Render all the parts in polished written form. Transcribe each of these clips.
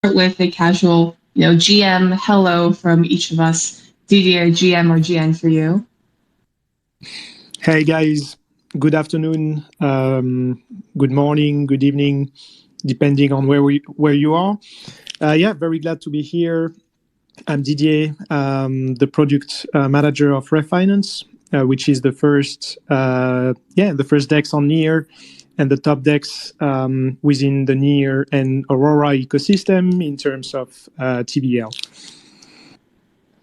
with a casual, GM hello from each of us. Didier, GM or GN for you? Hey guys, good afternoon, good morning, good evening, depending on where you are. Yeah, very glad to be here. I'm Didier, the product manager of ref.finance, which is the first DEX on NEAR and the top DEX within the NEAR and Aurora ecosystem in terms of TBL.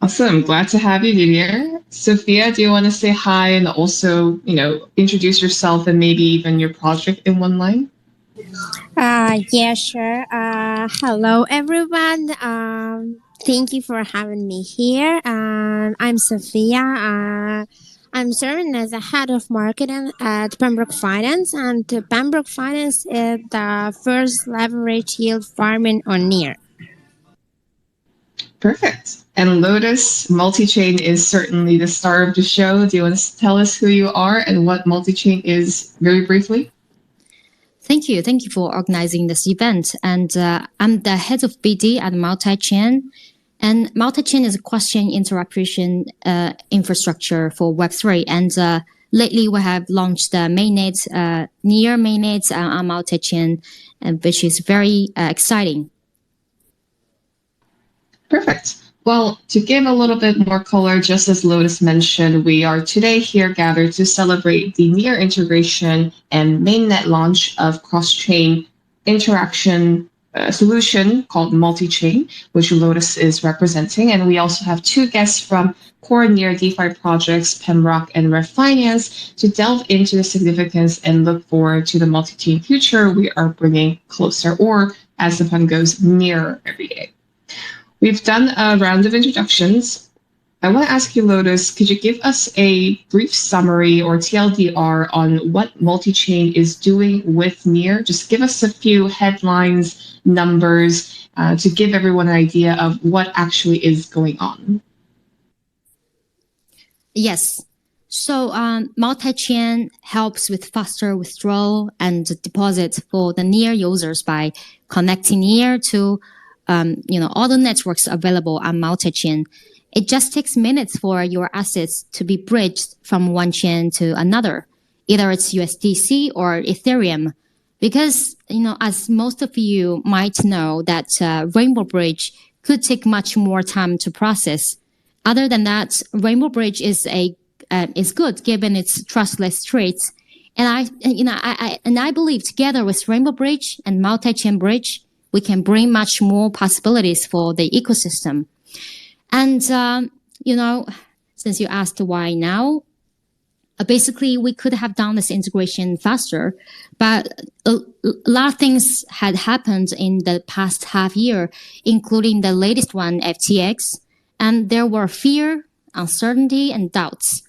Awesome. Glad to have you, Didier. Sophia, do you want to say hi and also, introduce yourself and maybe even your project in one line? Yeah, sure. Hello, everyone. Thank you for having me here. I'm Sophia. I'm serving as the head of marketing at Pembrock Finance, and Pembrock Finance is the first leverage yield farming on NEAR. Perfect. And Lotus, Multichain is certainly the star of the show. Do you want to tell us who you are and what Multichain is very briefly? Thank you. Thank you for organizing this event. And I'm the head of BD at Multichain. And Multichain is a question interpretation infrastructure for Web3. And lately we have launched the mainnet, NEAR mainnet on Multichain, which is very exciting. Perfect. Well, to give a little bit more color, just as Lotus mentioned, we are today here gathered to celebrate the NEAR integration and mainnet launch of cross-chain interaction solution called Multichain, which Lotus is representing. And we also have two guests from core NEAR DeFi projects, Pembrock and ref.finance, to delve into the significance and look forward to the multi-chain future we are bringing closer, or as the pun goes, nearer every day. We've done a round of introductions. I want to ask you, Lotus, could you give us a brief summary or TLDR on what Multichain is doing with NEAR? Just give us a few headlines, numbers, to give everyone an idea of what actually is going on. Yes. So Multichain helps with faster withdrawal and deposit for the NEAR users by connecting NEAR to all the networks available on Multichain. It just takes minutes for your assets to be bridged from one chain to another, either it's USDC or Ethereum. Because, as most of you might know, that Rainbow Bridge could take much more time to process. Other than that, Rainbow Bridge is good given its trustless traits. And I believe together with Rainbow Bridge and Multichain Bridge, we can bring much more possibilities for the ecosystem. And, since you asked why now, basically we could have done this integration faster, but a lot of things had happened in the past half year, including the latest one, FTX, and there were fear, uncertainty, and doubts.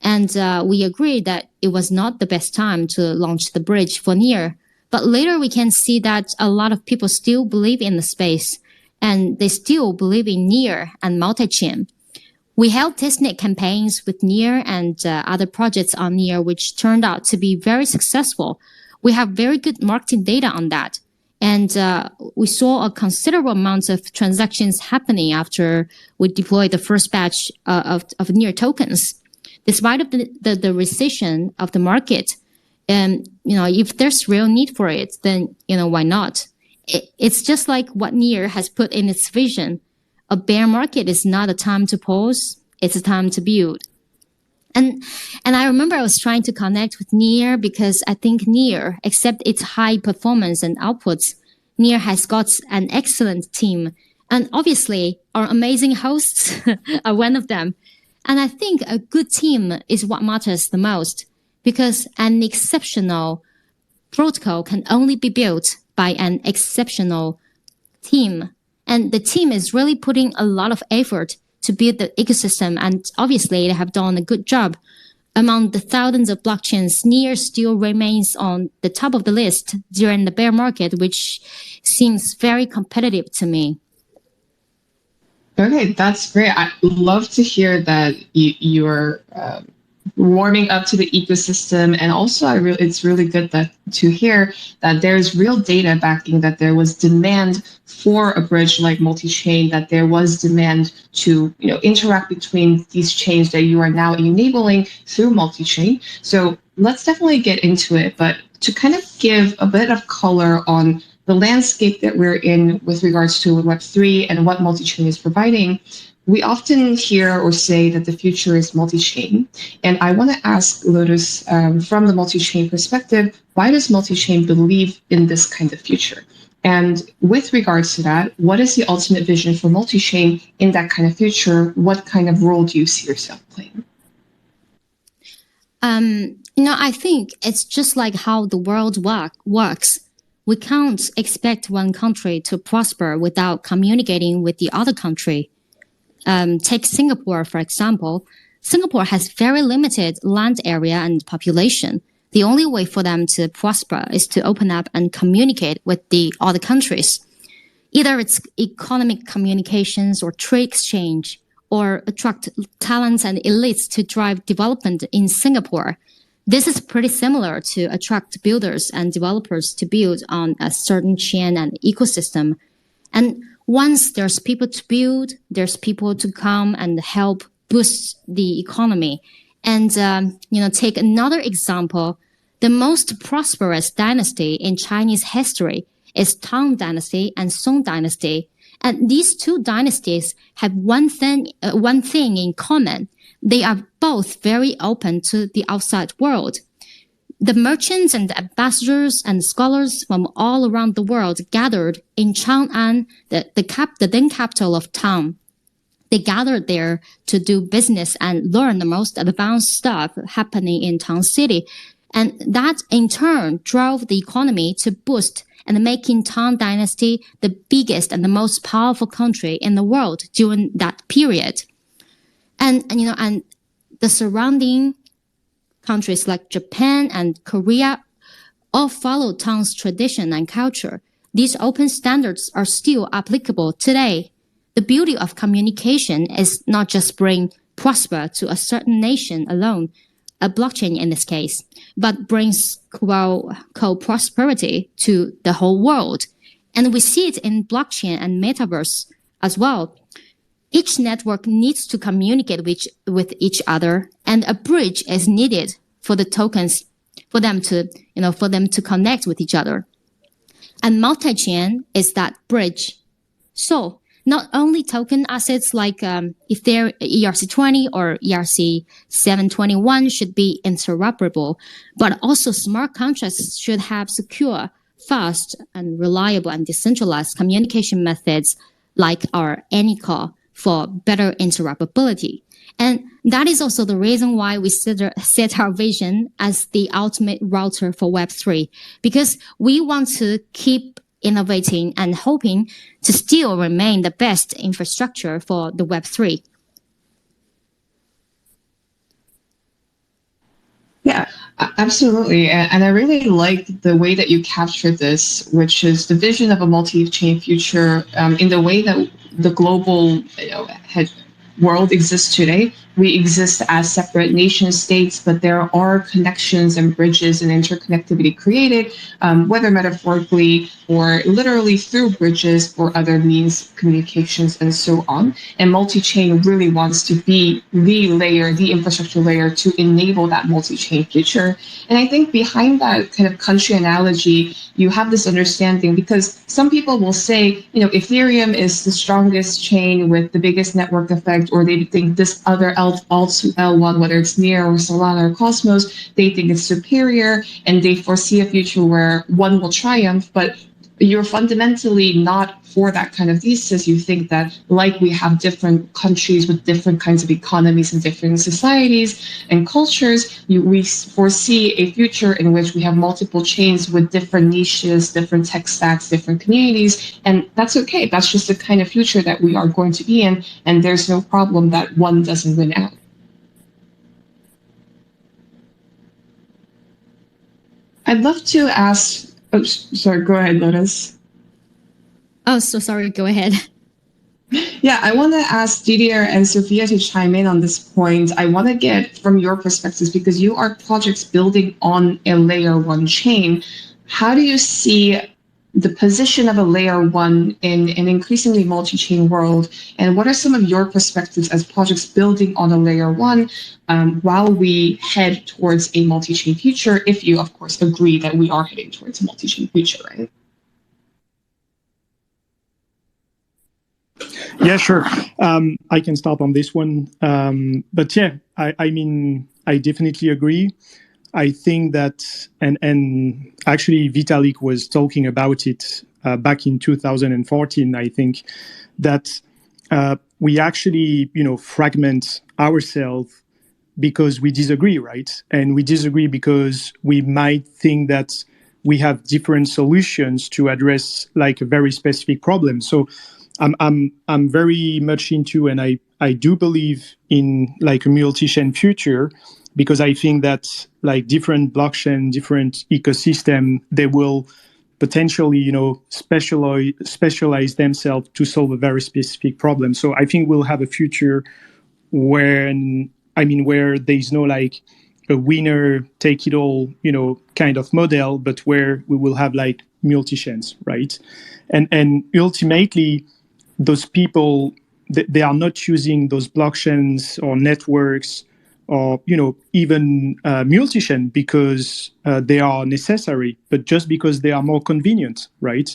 And we agreed that it was not the best time to launch the bridge for NEAR. But later we can see that a lot of people still believe in the space, and they still believe in NEAR and Multichain. We held testnet campaigns with NEAR and other projects on NEAR, which turned out to be very successful. We have very good marketing data on that. And we saw a considerable amount of transactions happening after we deployed the first batch of NEAR tokens. Despite of the recession of the market, and, if there's real need for it, then, why not? It's just like what NEAR has put in its vision. A bear market is not a time to pause. It's a time to build. And I remember I was trying to connect with NEAR because I think NEAR, except its high performance and outputs, NEAR has got an excellent team. And obviously, our amazing hosts are one of them. And I think a good team is what matters the most. Because an exceptional protocol can only be built by an exceptional team. And the team is really putting a lot of effort to build the ecosystem. And obviously, they have done a good job. Among the thousands of blockchains, NEAR still remains on the top of the list during the bear market, which seems very competitive to me. Okay, that's great. I love to hear that you're warming up to the ecosystem. And also, it's really good to hear that there's real data backing that there was demand for a bridge like multi-chain, that there was demand to interact between these chains that you are now enabling through multi-chain. So let's definitely get into it. But to kind of give a bit of color on the landscape that we're in with regards to Web3 and what multi-chain is providing, we often hear or say that the future is multi-chain. And I want to ask Lotus, from the multi-chain perspective, why does multi-chain believe in this kind of future? And with regards to that, what is the ultimate vision for multi-chain in that kind of future? What kind of role do you see yourself playing? I think it's just like how the world works. We can't expect one country to prosper without communicating with the other country. Take Singapore, for example. Singapore has very limited land area and population. The only way for them to prosper is to open up and communicate with the other countries. Either it's economic communications or trade exchange, or attract talents and elites to drive development in Singapore. This is pretty similar to attract builders and developers to build on a certain chain and ecosystem. And once there's people to build, there's people to come and help boost the economy. And, take another example. The most prosperous dynasty in Chinese history is Tang Dynasty and Song Dynasty. And these two dynasties have one thing in common. They are both very open to the outside world. The merchants and the ambassadors and scholars from all around the world gathered in Chang'an, the then capital of Tang. They gathered there to do business and learn the most advanced stuff happening in Tang City. And that in turn drove the economy to boost and making Tang Dynasty the biggest and the most powerful country in the world during that period. And the surrounding countries like Japan and Korea all follow Tang's tradition and culture. These open standards are still applicable today. The beauty of communication is not just bring prosper to a certain nation alone, a blockchain in this case, but brings co-prosperity to the whole world. And we see it in blockchain and metaverse as well. Each network needs to communicate with each other, and a bridge is needed for the tokens, for them to connect with each other. And multi-chain is that bridge. So not only token assets like Ethereum ERC20 or ERC721 should be interoperable, but also smart contracts should have secure, fast, and reliable and decentralized communication methods like our AnyCall for better interoperability. And that is also the reason why we set our vision as the ultimate router for Web3, because we want to keep innovating and hoping to still remain the best infrastructure for the Web3. Yeah, absolutely. And I really like the way that you captured this, which is the vision of a multi-chain future in the way that the global world exists today. We exist as separate nation states, but there are connections and bridges and interconnectivity created, whether metaphorically or literally through bridges or other means, communications, and so on. And multi-chain really wants to be the layer, the infrastructure layer to enable that multi-chain future. And I think behind that kind of country analogy, you have this understanding, because some people will say, Ethereum is the strongest chain with the biggest network effect, or they think this other L1, whether it's NEAR or Solana or Cosmos, they think it's superior and they foresee a future where one will triumph. But you're fundamentally not for that kind of thesis. You think that, like we have different countries with different kinds of economies and different societies and cultures, we foresee a future in which we have multiple chains with different niches, different tech stacks, different communities. And that's okay. That's just the kind of future that we are going to be in. And there's no problem that one doesn't win out. I'd love to ask, sorry, go ahead, Lotus. Oh, so sorry, go ahead. Yeah, I want to ask Didier and Sophia to chime in on this point. I want to get from your perspectives, because you are projects building on a layer one chain. How do you see the position of a layer one in an increasingly multi-chain world? And what are some of your perspectives as projects building on a layer one, while we head towards a multi-chain future, if you, of course, agree that we are heading towards a multi-chain future, right? Yeah, sure. I can start on this one. But yeah, I mean, I definitely agree. I think that, and actually Vitalik was talking about it back in 2014. I think that we actually, fragment ourselves because we disagree, right? And we disagree because we might think that we have different solutions to address like a very specific problem. So I'm very much into, and I do believe in like a multi-chain future, because I think that like different blockchain, different ecosystem, they will potentially, specialize themselves to solve a very specific problem. So I think we'll have a future where there's no like a winner take it all, kind of model, but where we will have like multi-chains, right? And ultimately, those people, they are not using those blockchains or networks or even multi-chain because they are necessary, but just because they are more convenient, right?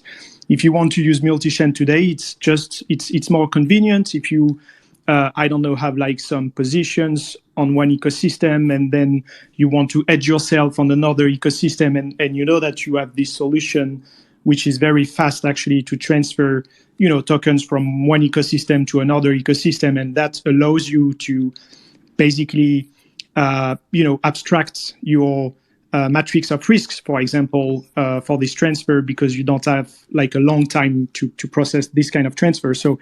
If you want to use multi-chain today, it's more convenient. If you I don't know, have like some positions on one ecosystem and then you want to edge yourself on another ecosystem, and you know that you have this solution which is very fast actually to transfer tokens from one ecosystem to another ecosystem, and that allows you to basically abstract your matrix of risks, for example, for this transfer, because you don't have like a long time to process this kind of transfer. So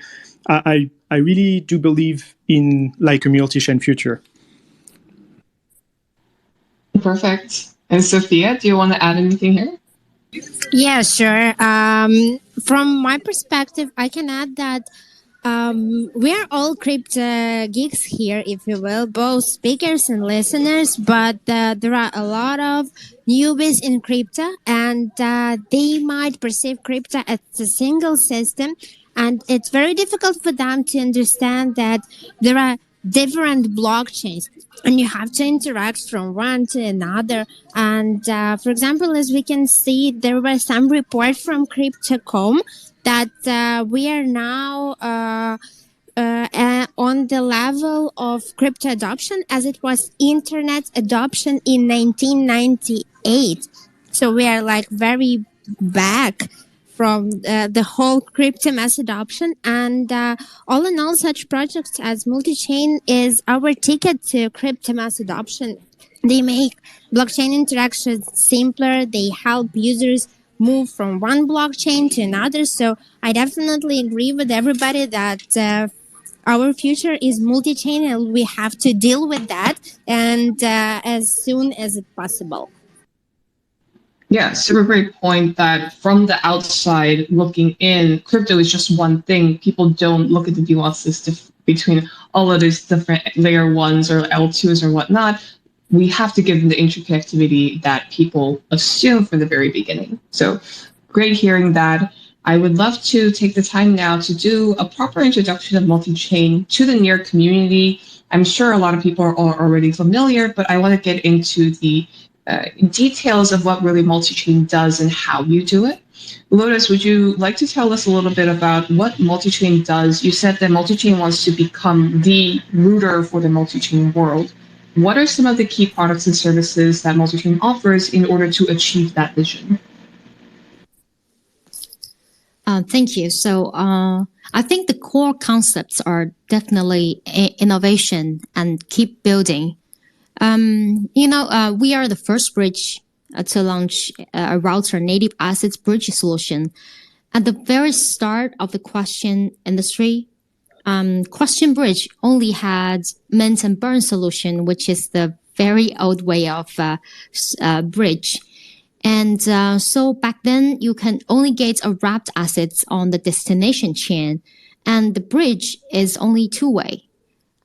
I really do believe in like a multi-chain future. Perfect. And Sophia, do you want to add anything here? Yeah, sure. From my perspective, I can add that we are all crypto geeks here, if you will, both speakers and listeners, but there are a lot of newbies in crypto, and they might perceive crypto as a single system, and it's very difficult for them to understand that there are different blockchains and you have to interact from one to another. And for example, as we can see, there was some report from crypto.com that we are now on the level of crypto adoption as it was internet adoption in 1998. So we are like very back from the whole crypto mass adoption. And all in all, such projects as Multichain is our ticket to crypto mass adoption. They make blockchain interactions simpler. They help users move from one blockchain to another. So I definitely agree with everybody that our future is multi-chain and we have to deal with that, and as soon as it's possible. Yeah, super great point that from the outside looking in, crypto is just one thing. People don't look at the nuances between all of these different layer ones or L2s or whatnot. We have to give them the interconnectivity that people assume from the very beginning. So great hearing that. I would love to take the time now to do a proper introduction of multi-chain to the NEAR community. I'm sure a lot of people are already familiar, but I want to get into the details of what really multi-chain does and how you do it. Lotus, would you like to tell us a little bit about what multi-chain does? You said that multi-chain wants to become the router for the multi-chain world. What are some of the key products and services that multi-chain offers in order to achieve that vision? Thank you. So I think the core concepts are definitely innovation and keep building. We are the first bridge to launch a router native assets bridge solution. At the very start of the question industry, Question Bridge only had mint and burn solution, which is the very old way of bridge. And so back then, you can only get a wrapped assets on the destination chain. and the bridge is only two-way.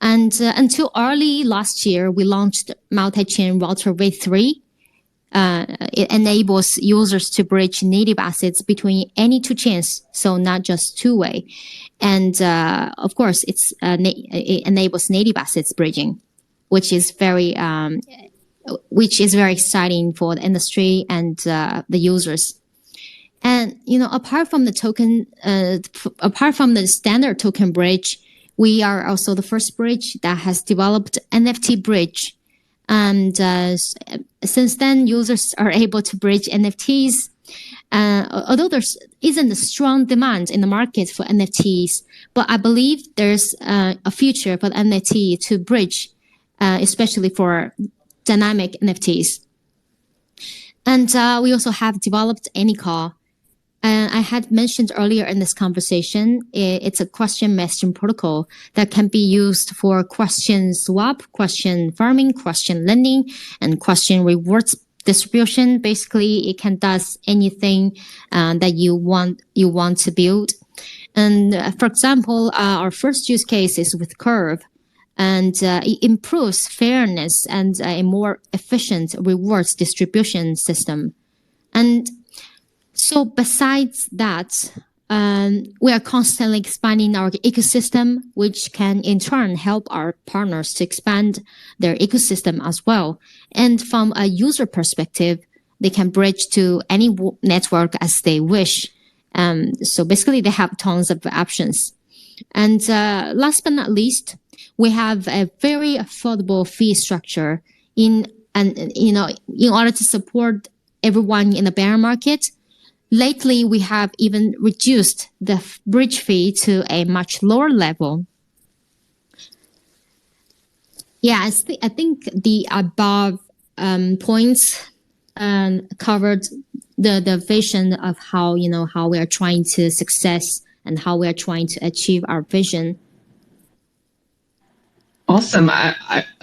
And until early last year, we launched Multichain Router V3. It enables users to bridge native assets between any two chains, so not just two-way. And of course, it enables native assets bridging, which is very exciting for the industry and the users. And apart from the standard token bridge, we are also the first bridge that has developed NFT bridge. And since then, users are able to bridge NFTs. Although there isn't a strong demand in the market for NFTs, but I believe there's a future for the NFT to bridge, especially for dynamic NFTs. And we also have developed Anycall. I had mentioned earlier in this conversation, it's a question messaging protocol that can be used for question swap, question farming, question lending, and question rewards distribution. Basically, it can does anything that you want to build. And for example, our first use case is with Curve, and it improves fairness and a more efficient rewards distribution system. And so besides that, we are constantly expanding our ecosystem, which can in turn help our partners to expand their ecosystem as well. And from a user perspective, they can bridge to any network as they wish. So basically, they have tons of options. And last but not least, we have a very affordable fee structure in order to support everyone in the bear market. Lately, we have even reduced the bridge fee to a much lower level. Yeah, I think the above points covered the vision of how we are trying to success and how we are trying to achieve our vision. Awesome.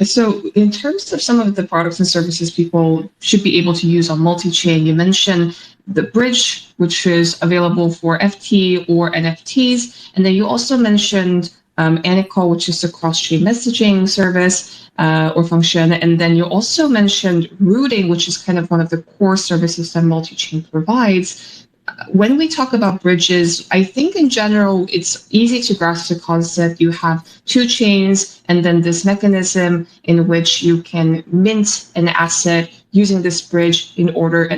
So in terms of some of the products and services people should be able to use on Multichain, you mentioned the bridge, which is available for FT or NFTs. And then you also mentioned Anycall, which is a cross-chain messaging service or function. And then you also mentioned routing, which is kind of one of the core services that Multichain provides. When we talk about bridges, I think in general, it's easy to grasp the concept. You have two chains and then this mechanism in which you can mint an asset using this bridge in order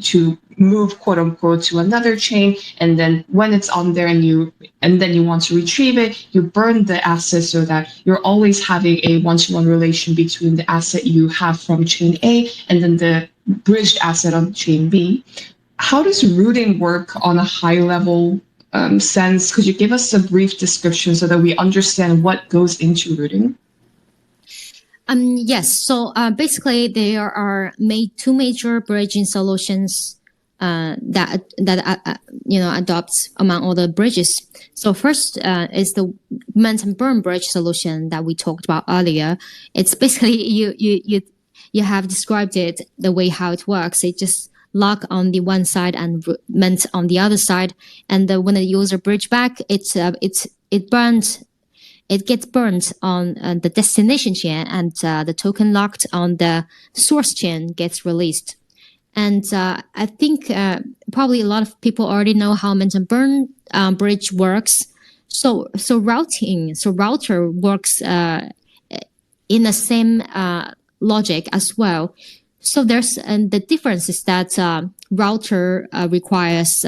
to move, quote unquote, to another chain. And then when it's on there and then you want to retrieve it, you burn the asset so that you're always having a one-to-one relation between the asset you have from chain A and then the bridged asset on chain B. How does routing work on a high level sense? Could you give us a brief description so that we understand what goes into routing? Yes. So basically, there are two major bridging solutions that adopts among all the bridges. So first is the mint and burn bridge solution that we talked about earlier. It's basically you have described it the way how it works. It just lock on the one side and mint on the other side, and when the user bridge back, it gets burnt on the destination chain, and the token locked on the source chain gets released. And I think probably a lot of people already know how mint and burn bridge works. So router works in the same logic as well. So there's the difference is that router requires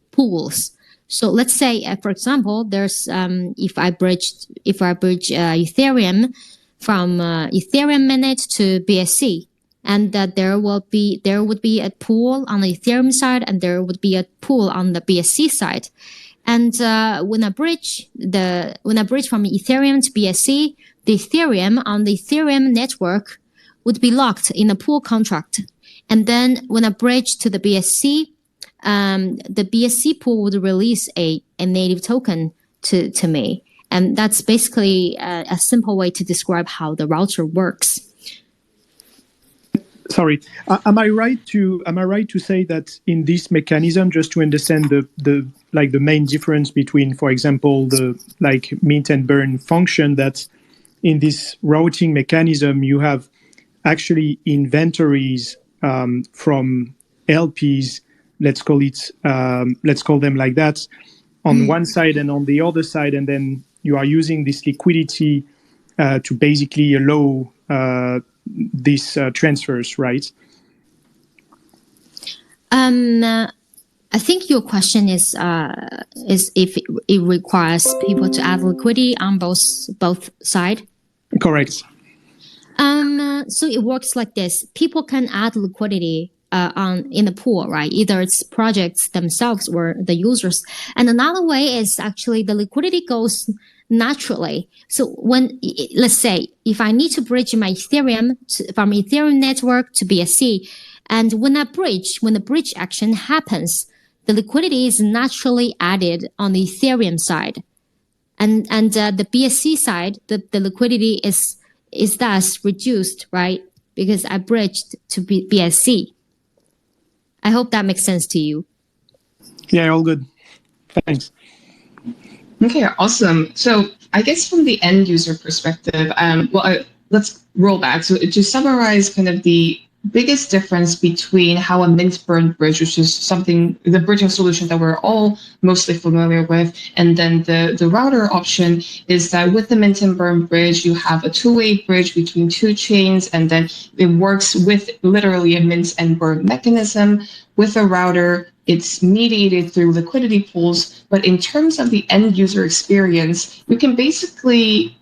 pools. So let's say, for example, there's if I bridge Ethereum from Ethereum mainnet to BSC, and that there would be a pool on the Ethereum side, and there would be a pool on the BSC side. And when I bridge from Ethereum to BSC, the Ethereum on the Ethereum network would be locked in a pool contract. And then when I bridge to the BSC, the BSC pool would release a native token to me. And that's basically a simple way to describe how the router works. Sorry, am I right to say that in this mechanism, just to understand the main difference between, for example, the mint and burn function, that in this routing mechanism you have actually inventories from LPs, let's call them like that, on one side and on the other side, and then you are using this liquidity to basically allow these transfers, right? I think your question is if it requires people to add liquidity on both sides. Correct. So it works like this: people can add liquidity in the pool, right? Either it's projects themselves or the users. And another way is actually the liquidity goes naturally. So when, let's say, if I need to bridge my Ethereum from Ethereum network to BSC, and when the bridge action happens, the liquidity is naturally added on the Ethereum side, and the BSC side, the liquidity is thus reduced, right? Because I bridged to BSC. I hope that makes sense to you. Yeah, all good. Thanks. Okay, awesome. So I guess from the end user perspective, let's roll back. So to summarize kind of the biggest difference between how a mint burn bridge, which is the bridging solution that we're all mostly familiar with, and then the router option, is that with the mint and burn bridge, you have a two-way bridge between two chains, and then it works with literally a mint and burn mechanism. With a router, it's mediated through liquidity pools, but in terms of the end user experience, you can basically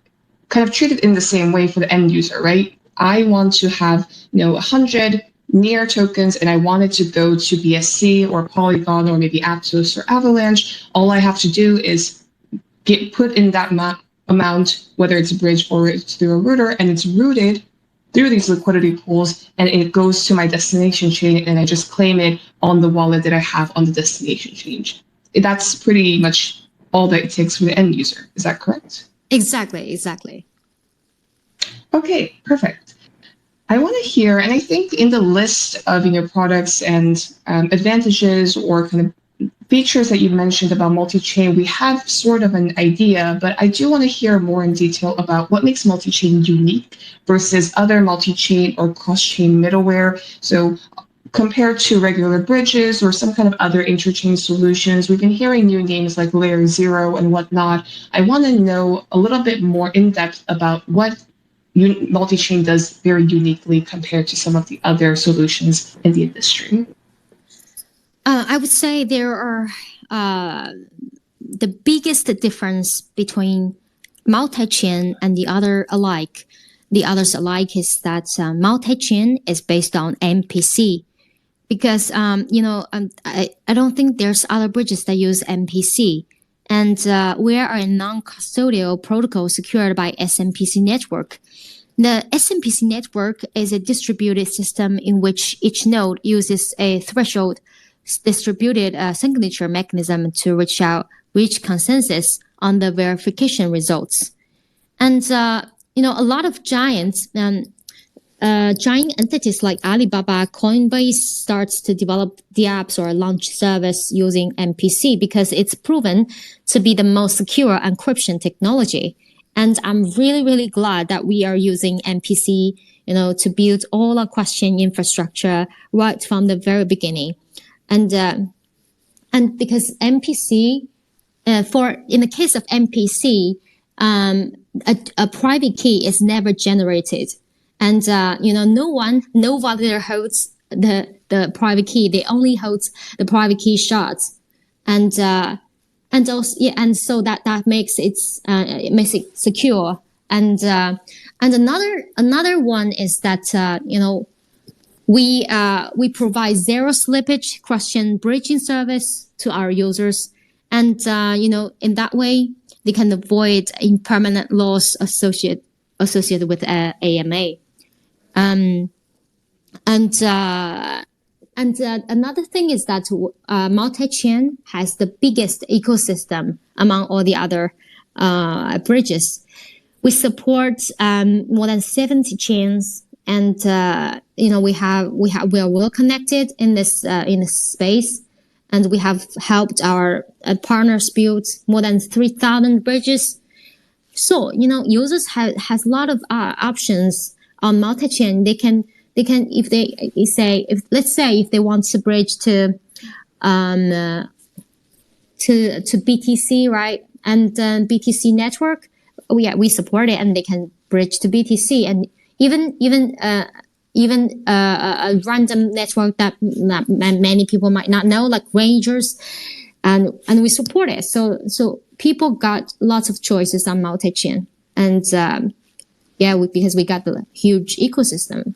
kind of treat it in the same way for the end user, right? I want to have 100 NEAR tokens, and I want it to go to BSC or Polygon or maybe Aptos or Avalanche. All I have to do is put in that amount, whether it's a bridge or it's through a router, and it's routed through these liquidity pools, and it goes to my destination chain, and I just claim it on the wallet that I have on the destination chain. That's pretty much all that it takes for the end user. Is that correct? Exactly. Okay, perfect. I want to hear, and I think in the list of products and advantages or kind of features that you mentioned about multi-chain, we have sort of an idea, but I do want to hear more in detail about what makes multi-chain unique versus other multi-chain or cross-chain middleware. So compared to regular bridges or some kind of other interchain solutions, we've been hearing new names like Layer 0 and whatnot. I want to know a little bit more in depth about what multi-chain does very uniquely compared to some of the other solutions in the industry. I would say there are the biggest difference between multi-chain and the others alike is that multi-chain is based on MPC, because I don't think there's other bridges that use MPC, and we are a non-custodial protocol secured by SMPC network. The SMPC network is a distributed system in which each node uses a threshold distributed signature mechanism to reach consensus on the verification results. And a lot of giant entities like Alibaba, Coinbase starts to develop the apps or launch service using MPC because it's proven to be the most secure encryption technology. And I'm really, really glad that we are using MPC, to build all our question infrastructure right from the very beginning. And because MPC, in the case of MPC, a private key is never generated. And, no validator holds the private key. They only hold the private key shards. And so that makes it secure. And another one is that, we provide zero slippage question bridging service to our users. And, in that way, they can avoid impermanent loss associated with AMA. Another thing is that multi-chain has the biggest ecosystem among all the other bridges. We support more than 70 chains and we are well connected in this space, and we have helped our partners build more than 3,000 bridges. So users has a lot of options on multi-chain. They can if let's say if they want to bridge to BTC, right? And BTC network, we support it, and they can bridge to BTC, and even a random network that many people might not know, like Rangers, and we support it. So people got lots of choices on multi-chain, and because we got the huge ecosystem.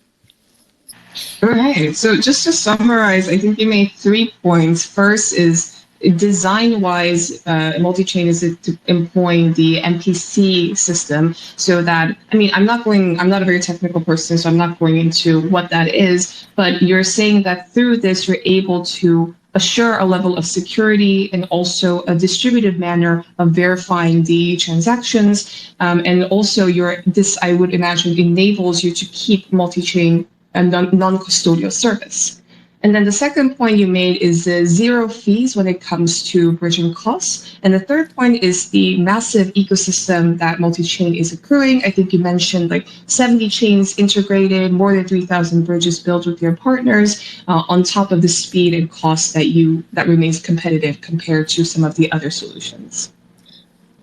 All right. So just to summarize, I think you made 3 points. First is design-wise, multi-chain is employing the MPC system, so that, I'm not a very technical person, so I'm not going into what that is, but you're saying that through this, you're able to assure a level of security and also a distributed manner of verifying the transactions. And also this, I would imagine, enables you to keep multi-chain and non-custodial service. And then the second point you made is the zero fees when it comes to bridging costs. And the third point is the massive ecosystem that multi-chain is accruing. I think you mentioned like 70 chains integrated, more than 3,000 bridges built with your partners, on top of the speed and cost that remains competitive compared to some of the other solutions.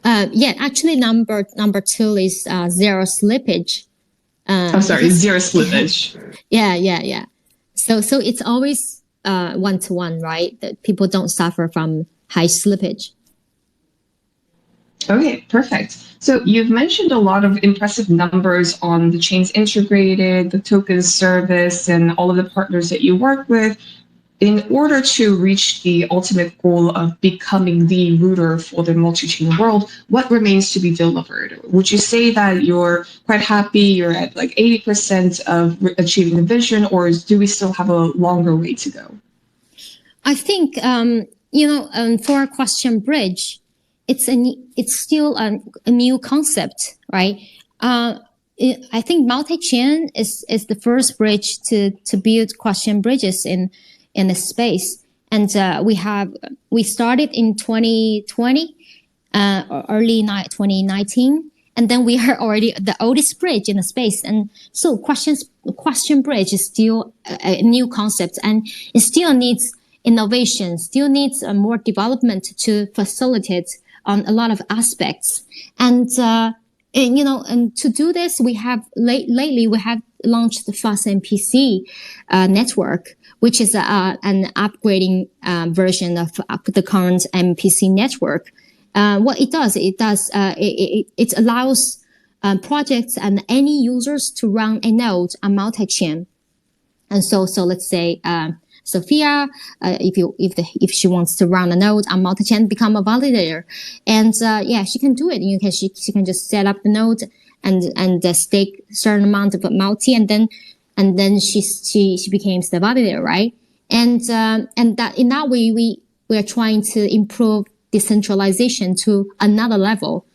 Actually, number 2 is zero slippage. Zero slippage. Yeah. So it's always 1-to-1, right? That people don't suffer from high slippage. Okay, perfect. So you've mentioned a lot of impressive numbers on the chains integrated, the token service, and all of the partners that you work with. In order to reach the ultimate goal of becoming the router for the multi-chain world, what remains to be delivered? Would you say that you're quite happy, you're at like 80% of achieving the vision, or do we still have a longer way to go? I think, for a question bridge, it's still a new concept, right? I think multi-chain is the first bridge to build question bridges in the space, and we started in 2020, early 2019, and then we are already the oldest bridge in the space. And so question bridge is still a new concept, and it still needs innovation, still needs more development to facilitate on a lot of aspects. And to do this, we have lately we have launched the Fast MPC network, which is an upgrading version of the current MPC network. What it does, it allows projects and any users to run a node on multi-chain. And so let's say Sophia, if she wants to run a node on multi-chain, become a validator, and she can do it. She can just set up the node and stake certain amount of multi, and then she becomes the validator, right? And that in that way we are trying to improve decentralization to another level.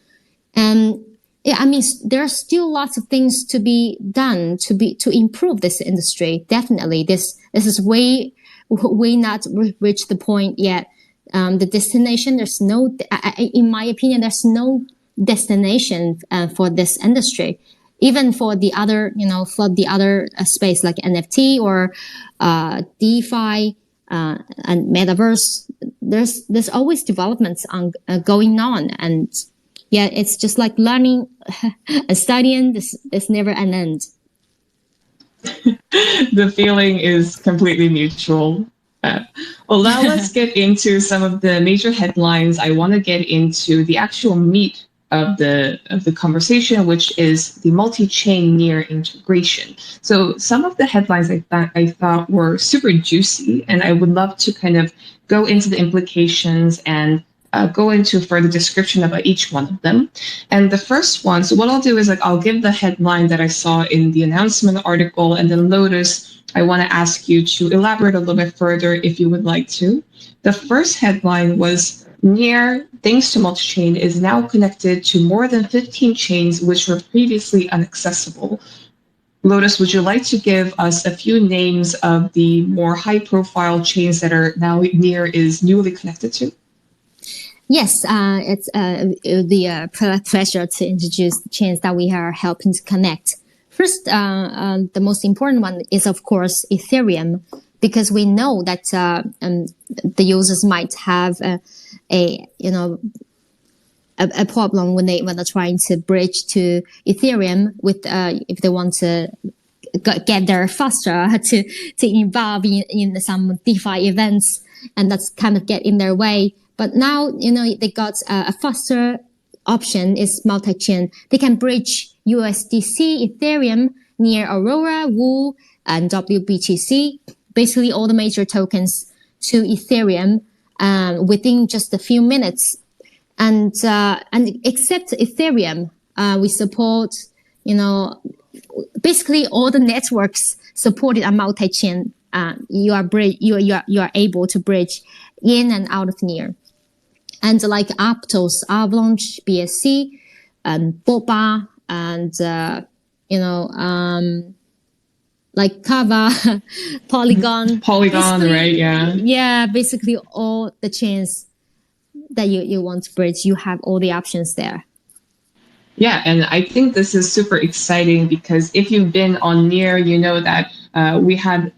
And there are still lots of things to be done to improve this industry. Definitely, this is way not reached the point yet. The destination, there's no, in my opinion, there's no destination for this industry. Even for the other, space like NFT or DeFi and metaverse, there's always developments going on, and it's just like learning and studying. This never an end. The feeling is completely mutual. Well, now let's get into some of the major headlines. I want to get into the actual meat of the conversation, which is the multi-chain NEAR integration. So some of the headlines I thought were super juicy, and I would love to kind of go into the implications and go into further description about each one of them. And the first one, so what I'll do is I'll give the headline that I saw in the announcement article, and then Lotus, I want to ask you to elaborate a little bit further if you would like to. The first headline was, NEAR, thanks to multi-chain, is now connected to more than 15 chains which were previously inaccessible. Lotus, would you like to give us a few names of the more high-profile chains that are now Near is newly connected to? Yes, it would be a pleasure to introduce the chains that we are helping to connect. First, the most important one is, of course, Ethereum, because we know that the users might have a problem when they're trying to bridge to Ethereum with if they want to get there faster to involve in some DeFi events, and that's kind of get in their way. But now, they got a faster option is multi-chain. They can bridge USDC, Ethereum, Near Aurora, Woo, and WBTC, basically all the major tokens to Ethereum within just a few minutes. And except Ethereum, we support, basically all the networks supported on multi-chain. You are able to bridge in and out of Near. And like Aptos, Avalanche, BSC, and Boba, and like Kava, Polygon. Polygon, right? Yeah. Yeah, basically all the chains that you want to bridge, you have all the options there. Yeah, and I think this is super exciting because if you've been on Near, you know that we have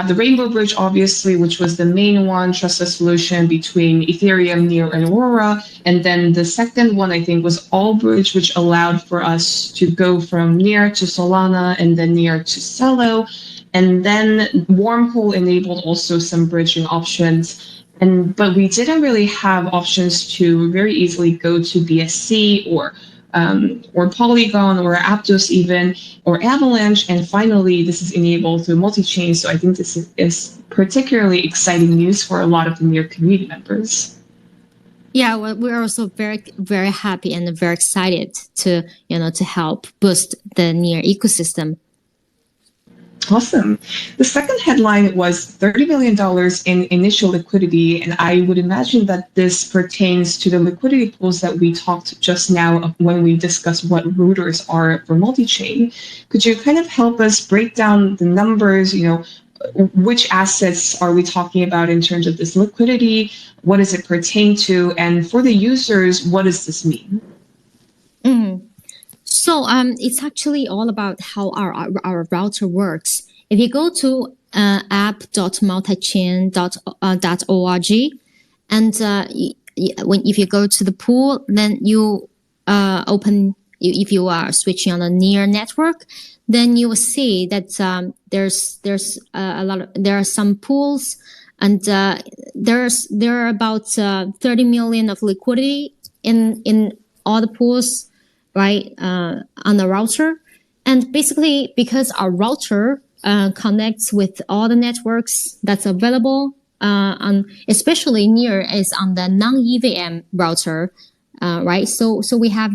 the Rainbow Bridge, obviously, which was the main one, trusted solution between Ethereum, Near, and Aurora. And then the second one, I think, was All Bridge, which allowed for us to go from Near to Solana and then Near to Celo. And then Wormhole enabled also some bridging options. But we didn't really have options to very easily go to BSC or Polygon or Aptos even, or Avalanche. And finally, this is enabled through Multichain. So I think this is particularly exciting news for a lot of the Near community members. Yeah, well, we're also very, very happy and very excited to help boost the Near ecosystem. Awesome. The second headline was $30 million in initial liquidity, and I would imagine that this pertains to the liquidity pools that we talked just now when we discussed what routers are for multi-chain. Could you kind of help us break down the numbers, which assets are we talking about in terms of this liquidity? What does it pertain to? And for the users, what does this mean? So it's actually all about how our router works. If you go to app.multichain.org, and if you go to the pool, then you open. If you are switching on the Near network, then you will see that there are some pools, and there are about 30 million of liquidity in all the pools. Right, on the router. And basically, because our router connects with all the networks that's available, especially Near is on the non-EVM router, right? So we have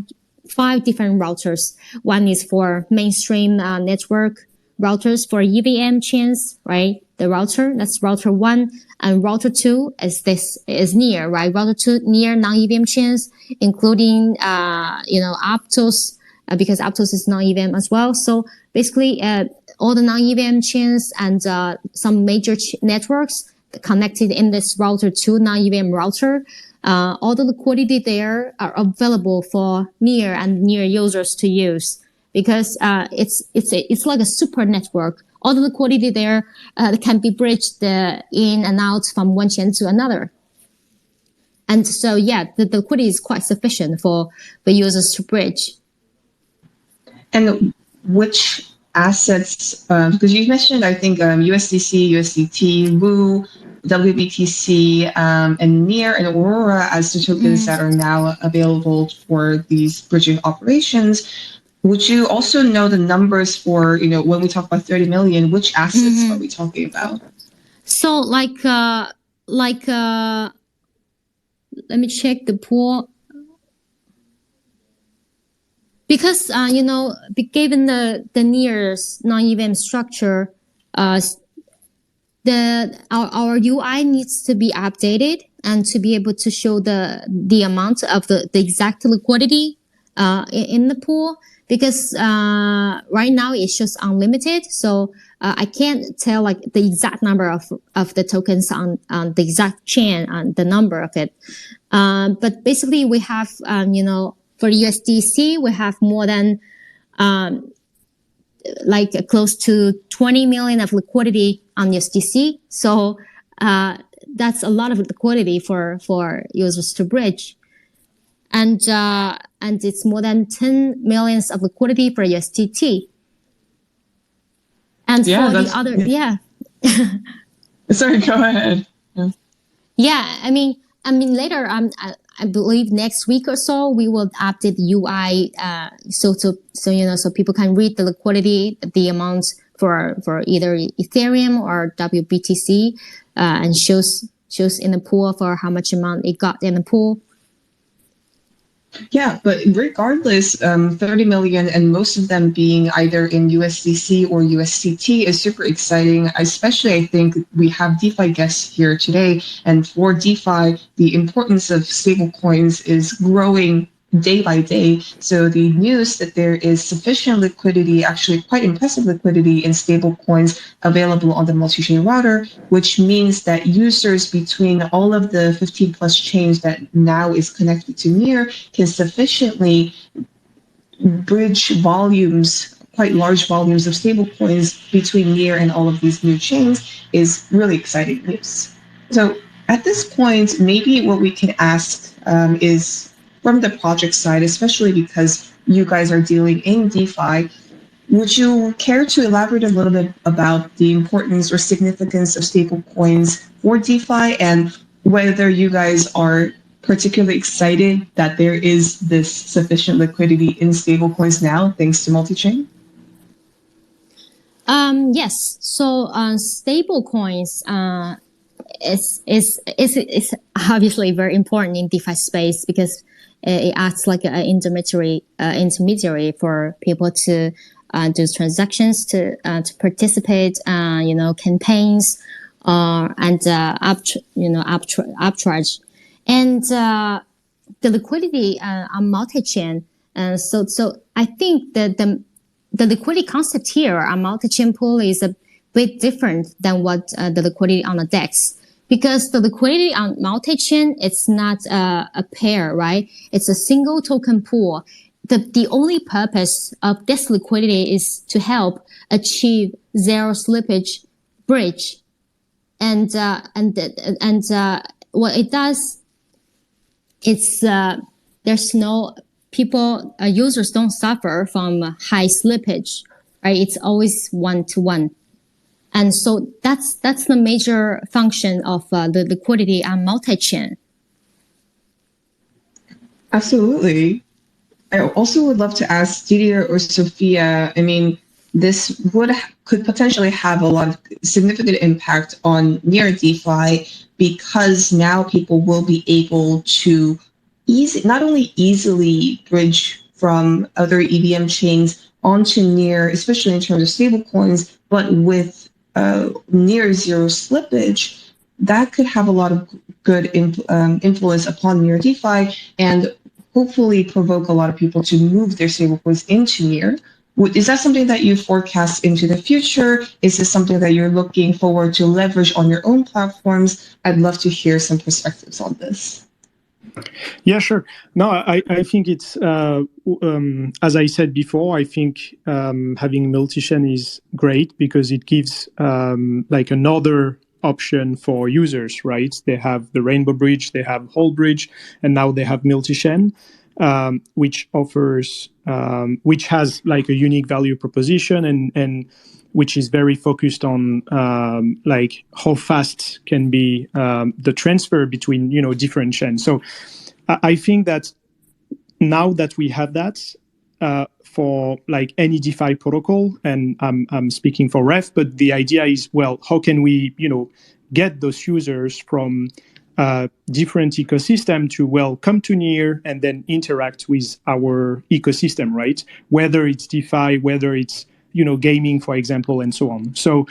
5 different routers. One is for mainstream network routers for EVM chains, right? The router, that's router 1, and router 2 is Near, right? Router 2 Near non-EVM chains, including Aptos, because Aptos is non-EVM as well. So basically, all the non-EVM chains and some major networks connected in this router 2 non-EVM router, all the liquidity there are available for Near and Near users to use, because it's like a super network. All the liquidity there can be bridged in and out from one chain to another. And so, yeah, the liquidity is quite sufficient for the users to bridge. And which assets, because you mentioned, I think, USDC, USDT, Woo, WBTC, and Near and Aurora as the tokens that are now available for these bridging operations. Would you also know the numbers for, when we talk about 30 million, which assets are we talking about? So like let me check the pool. Because, given the Near's non-EVM structure, our UI needs to be updated and to be able to show the amount of the exact liquidity in the pool, because right now it's just unlimited. So I can't tell like the exact number of the tokens on the exact chain, on the number of it. But basically we have, for USDC, we have more than like close to 20 million of liquidity on USDC. So that's a lot of liquidity for users to bridge. And it's more than 10 millions of liquidity for USDT. And Yeah, for the other, yeah. Sorry, go ahead. Yeah, I mean later, I believe next week or so we will update the UI, so people can read the liquidity, the amounts for either Ethereum or WBTC, and shows in the pool for how much amount it got in the pool. Yeah, but regardless, 30 million and most of them being either in USDC or USDT is super exciting. Especially, I think we have DeFi guests here today. And for DeFi, the importance of stablecoins is growing day by day. So the news that there is sufficient liquidity, actually quite impressive liquidity in stable coins available on the multi-chain router, which means that users between all of the 15 plus chains that now is connected to NEAR can sufficiently bridge volumes, quite large volumes of stable coins between NEAR and all of these new chains is really exciting news. So at this point, maybe what we can ask is, from the project side, especially because you guys are dealing in DeFi, would you care to elaborate a little bit about the importance or significance of stable coins for DeFi, and whether you guys are particularly excited that there is this sufficient liquidity in stable coins now, thanks to Multichain? Yes. So stable coins is obviously very important in DeFi space, because it acts like an intermediary for people to do transactions, to participate, campaigns, and arbitrage, and the liquidity on multi-chain. So I think that the liquidity concept here on multi-chain pool is a bit different than what the liquidity on the DEX. Because the liquidity on multi-chain, it's not a pair, right? It's a single token pool. The only purpose of this liquidity is to help achieve zero slippage bridge. And what it does, it's there's no users don't suffer from high slippage, right? It's always one-to-one. And so that's the major function of the liquidity on multi-chain. Absolutely. I also would love to ask Didier or Sophia, I mean, this could potentially have a lot of significant impact on NEAR DeFi, because now people will be able to not only easily bridge from other EVM chains onto NEAR, especially in terms of stablecoins, but with near zero slippage, that could have a lot of good influence upon NEAR DeFi, and hopefully provoke a lot of people to move their stablecoins into NEAR. Is that something that you forecast into the future? Is this something that you're looking forward to leverage on your own platforms? I'd love to hear some perspectives on this. Yeah, sure. No, I think it's, as I said before, I think having multi-chain is great because it gives like another option for users, right? They have the Rainbow Bridge, they have Whole Bridge, and now they have multi-chain, which offers, which has like a unique value proposition and which is very focused on like how fast can be the transfer between different chains. So I think that now that we have that for like any DeFi protocol, and I'm speaking for Ref, but the idea is, well, how can we get those users from different ecosystem to come to NEAR and then interact with our ecosystem, right? Whether it's DeFi, whether it's gaming, for example, and so on. So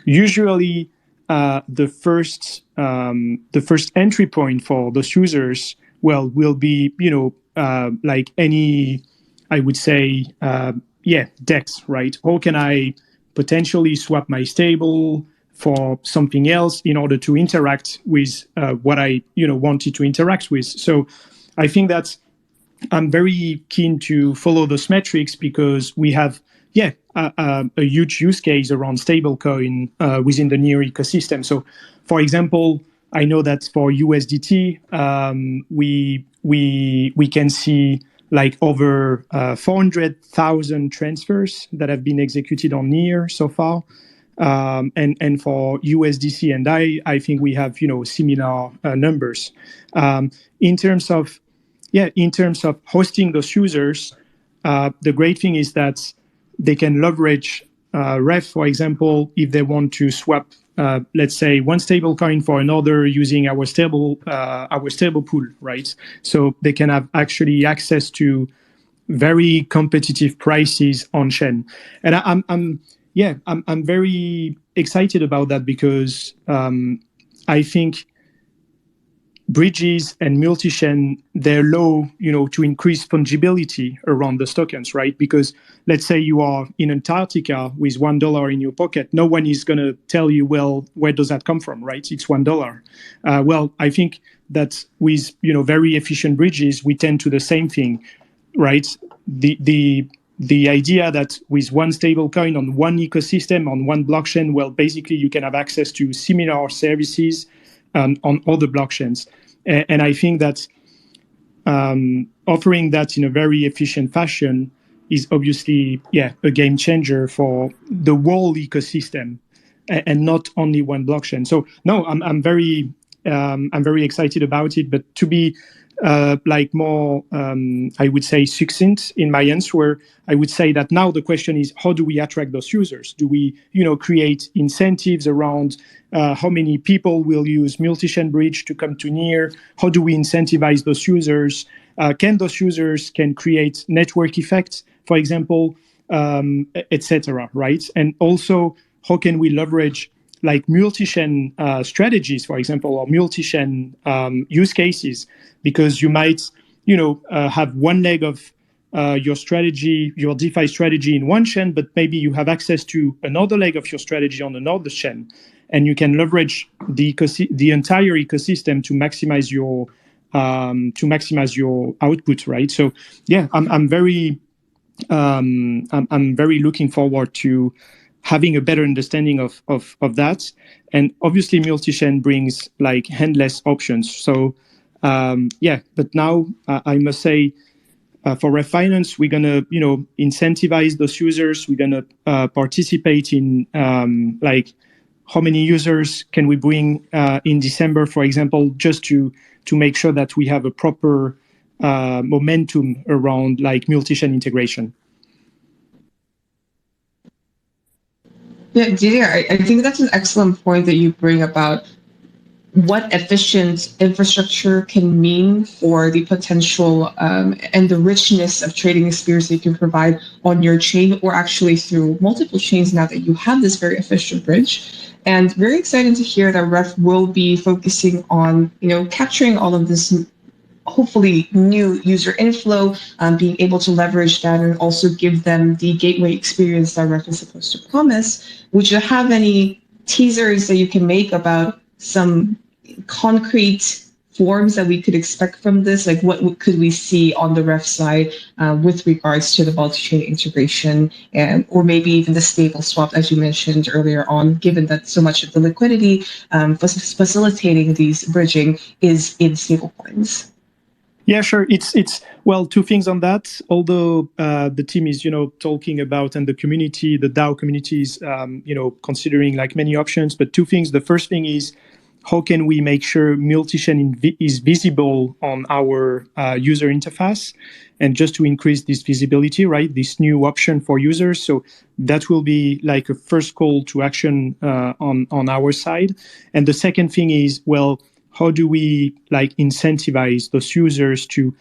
usually the first entry point for those users will be like any I would say, DEX, right? How can I potentially swap my stable for something else in order to interact with what I wanted to interact with? So I think that I'm very keen to follow those metrics because we have a huge use case around stablecoin within the Near ecosystem. So, for example, I know that for USDT, we can see like over 400,000 transfers that have been executed on Near so far. And for USDC and I think we have similar numbers. In terms of hosting those users, the great thing is that they can leverage ref, for example, if they want to swap, let's say, one stable coin for another using our stable pool, right? So they can have actually access to very competitive prices on chain, and I'm very excited about that because I think bridges and multi-chain, they're low, to increase fungibility around those tokens, right? Because let's say you are in Antarctica with $1 in your pocket, no one is going to tell you, well, where does that come from, right? It's $1. Well, I think that with very efficient bridges, we tend to the same thing, right? The idea that with one stable coin on one ecosystem, on one blockchain, well, basically you can have access to similar services on other blockchains. And I think that offering that in a very efficient fashion is obviously, a game changer for the whole ecosystem and not only one blockchain. So no, I'm very excited about it. But to be more, I would say, succinct in my answer, I would say that now the question is, how do we attract those users? Do we, create incentives around how many people will use multi-chain bridge to come to Near? How do we incentivize those users? Can those users create network effects, for example, etc. Right? And also, how can we leverage like multi-chain strategies, for example, or multi-chain use cases? Because you might, have one leg of your strategy, your DeFi strategy in one chain, but maybe you have access to another leg of your strategy on another chain, and you can leverage the entire ecosystem to maximize your output, right? So yeah, I'm very looking forward to having a better understanding of that. And obviously multi-chain brings like endless options. So but now I must say, for ref.finance, we're going to, incentivize those users. We're going to participate in how many users can we bring in December, for example, just to make sure that we have a proper momentum around like multi-chain integration. Yeah, Didier, I think that's an excellent point that you bring about what efficient infrastructure can mean for the potential and the richness of trading experience that you can provide on your chain or actually through multiple chains now that you have this very efficient bridge. And very excited to hear that Ref will be focusing on, capturing all of this hopefully new user inflow, being able to leverage that and also give them the gateway experience that Ref is supposed to promise. Would you have any teasers that you can make about some concrete forms that we could expect from this? Like what could we see on the Ref side with regards to the multi-chain integration or maybe even the stable swap, as you mentioned earlier on, given that so much of the liquidity facilitating these bridging is in stablecoins? Yeah, sure. It's well, two things on that. Although the team is, talking about, and the community, the DAO community is, considering like many options. But two things. The first thing is, how can we make sure multi-chain is visible on our user interface, and just to increase this visibility, right? This new option for users. So that will be like a first call to action on our side. And the second thing is, well, how do we like incentivize those users to,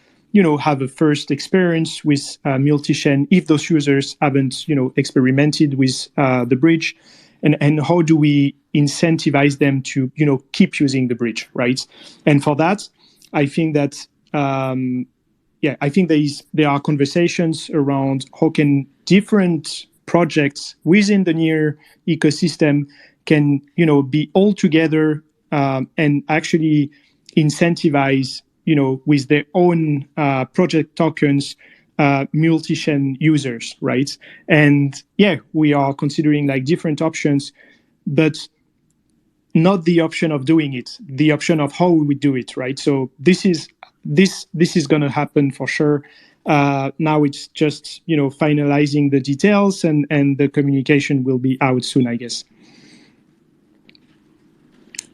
have a first experience with multi-chain if those users haven't, experimented with the bridge, and how do we incentivize them to, keep using the bridge, right? And for that, I think that yeah, I think there are conversations around how can different projects within the NEAR ecosystem can, be all together and actually incentivize, with their own project tokens, multi-chain users, right? And yeah, we are considering like different options, but not the option of doing it, the option of how we do it, right? So this is going to happen for sure. Now it's just finalizing the details, and the communication will be out soon, I guess.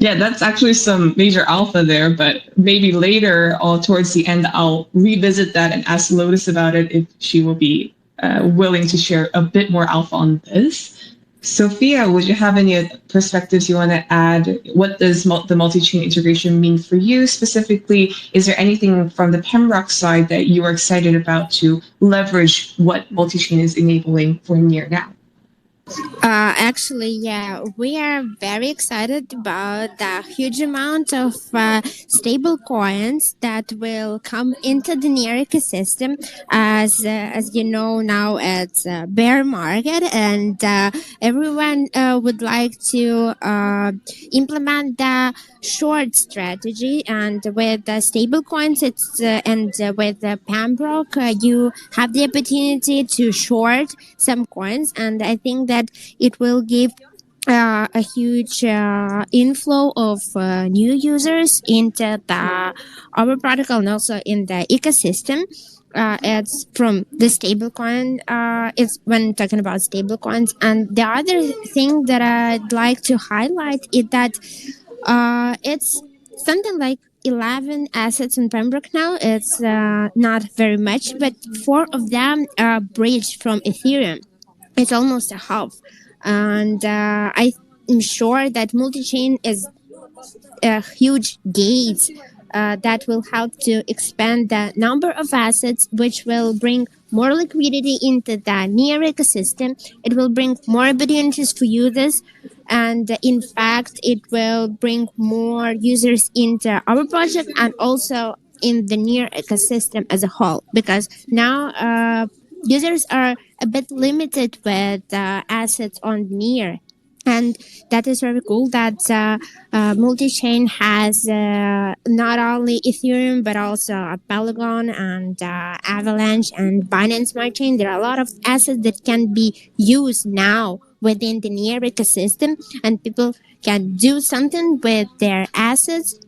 Yeah, that's actually some major alpha there, but maybe later or towards the end, I'll revisit that and ask Lotus about it if she will be willing to share a bit more alpha on this. Sophia, would you have any perspectives you want to add? What does the multi-chain integration mean for you specifically? Is there anything from the Pembrock side that you are excited about to leverage what multi-chain is enabling for NEAR now? Actually, yeah, we are very excited about the huge amount of stable coins that will come into the NEAR ecosystem. As you know, now it's a bear market, and everyone would like to implement the short strategy. And with the stable coins, with the Pembrock, you have the opportunity to short some coins, and I think that it will give a huge inflow of new users into our protocol and also in the ecosystem. It's from the stablecoin. It's when talking about stablecoins, and the other thing that I'd like to highlight is that it's something like 11 assets in Pembroke now. It's not very much, but 4 of them are bridged from Ethereum. It's almost a half, and I'm sure that multi-chain is a huge gate that will help to expand the number of assets, which will bring more liquidity into the NEAR ecosystem. It will bring more opportunities for users, and in fact, it will bring more users into our project and also in the NEAR ecosystem as a whole. Because now users are a bit limited with assets on NEAR. And that is very cool that multi-chain has not only Ethereum but also Polygon and Avalanche and Binance Smart Chain. There are a lot of assets that can be used now within the NEAR ecosystem, and people can do something with their assets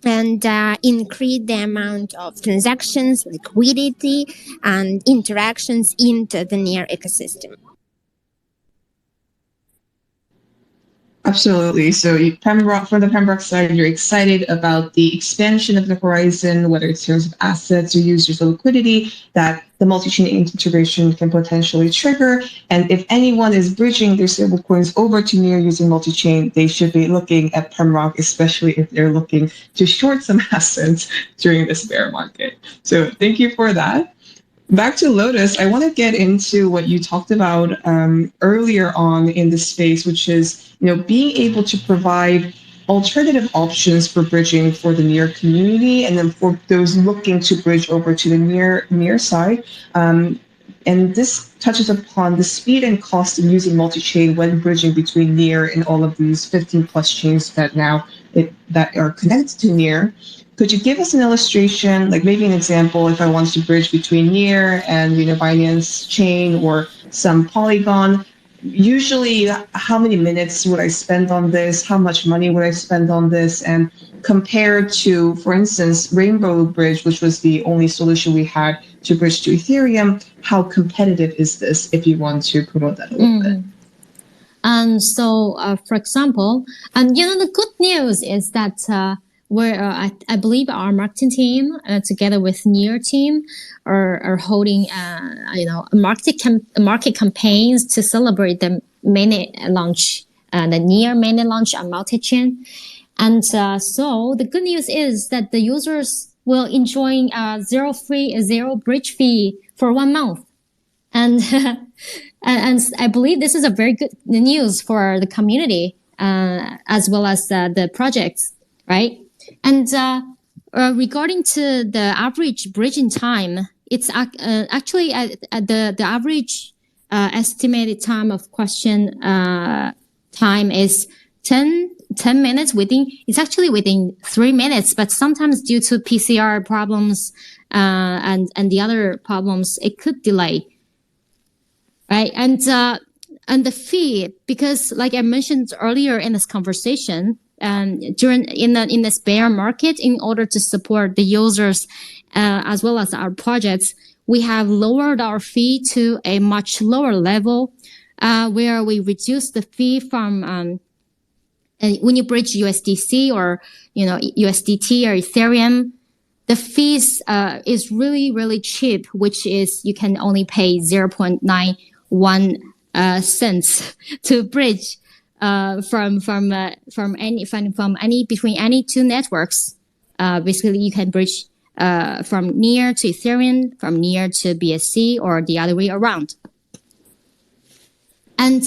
and increase the amount of transactions, liquidity, and interactions into the NEAR ecosystem. Absolutely. So Pembroke, from the Pembroke side, you're excited about the expansion of the horizon, whether it's in terms of assets or users or liquidity, that the multi-chain integration can potentially trigger. And if anyone is bridging their stablecoins over to NEAR using multi-chain, they should be looking at Pembroke, especially if they're looking to short some assets during this bear market. So thank you for that. Back to Lotus, I want to get into what you talked about earlier on in the space, which is being able to provide alternative options for bridging for the NEAR community, and then for those looking to bridge over to the NEAR side. And this touches upon the speed and cost of using multi-chain when bridging between NEAR and all of these 15 plus chains that that are connected to NEAR. Could you give us an illustration, like maybe an example, if I wanted to bridge between NEAR and Binance chain or some Polygon? Usually, how many minutes would I spend on this? How much money would I spend on this? And compared to, for instance, Rainbow Bridge, which was the only solution we had to bridge to Ethereum, how competitive is this? If you want to promote that a little bit. And so, for example, and the good news is that I believe our marketing team, together with NEAR team, are holding market campaigns to celebrate the mainnet launch, the NEAR mainnet launch on Multichain. And so the good news is that the users will enjoy zero bridge fee for 1 month. And and I believe this is a very good news for the community as well as the projects, right? And Regarding to the average bridging time, it's actually the average estimated time of question time is 10 minutes it's actually within 3 minutes, but sometimes due to PCR problems and the other problems, it could delay, right? And the fee, because like I mentioned earlier in this conversation, in this bear market, in order to support the users as well as our projects, we have lowered our fee to a much lower level, where we reduce the fee from when you bridge USDC or USDT or Ethereum, the fees is really cheap, which is you can only pay 0.91 cents to bridge from any between any two networks. Basically, you can bridge from NEAR to Ethereum, from NEAR to BSC, or the other way around. And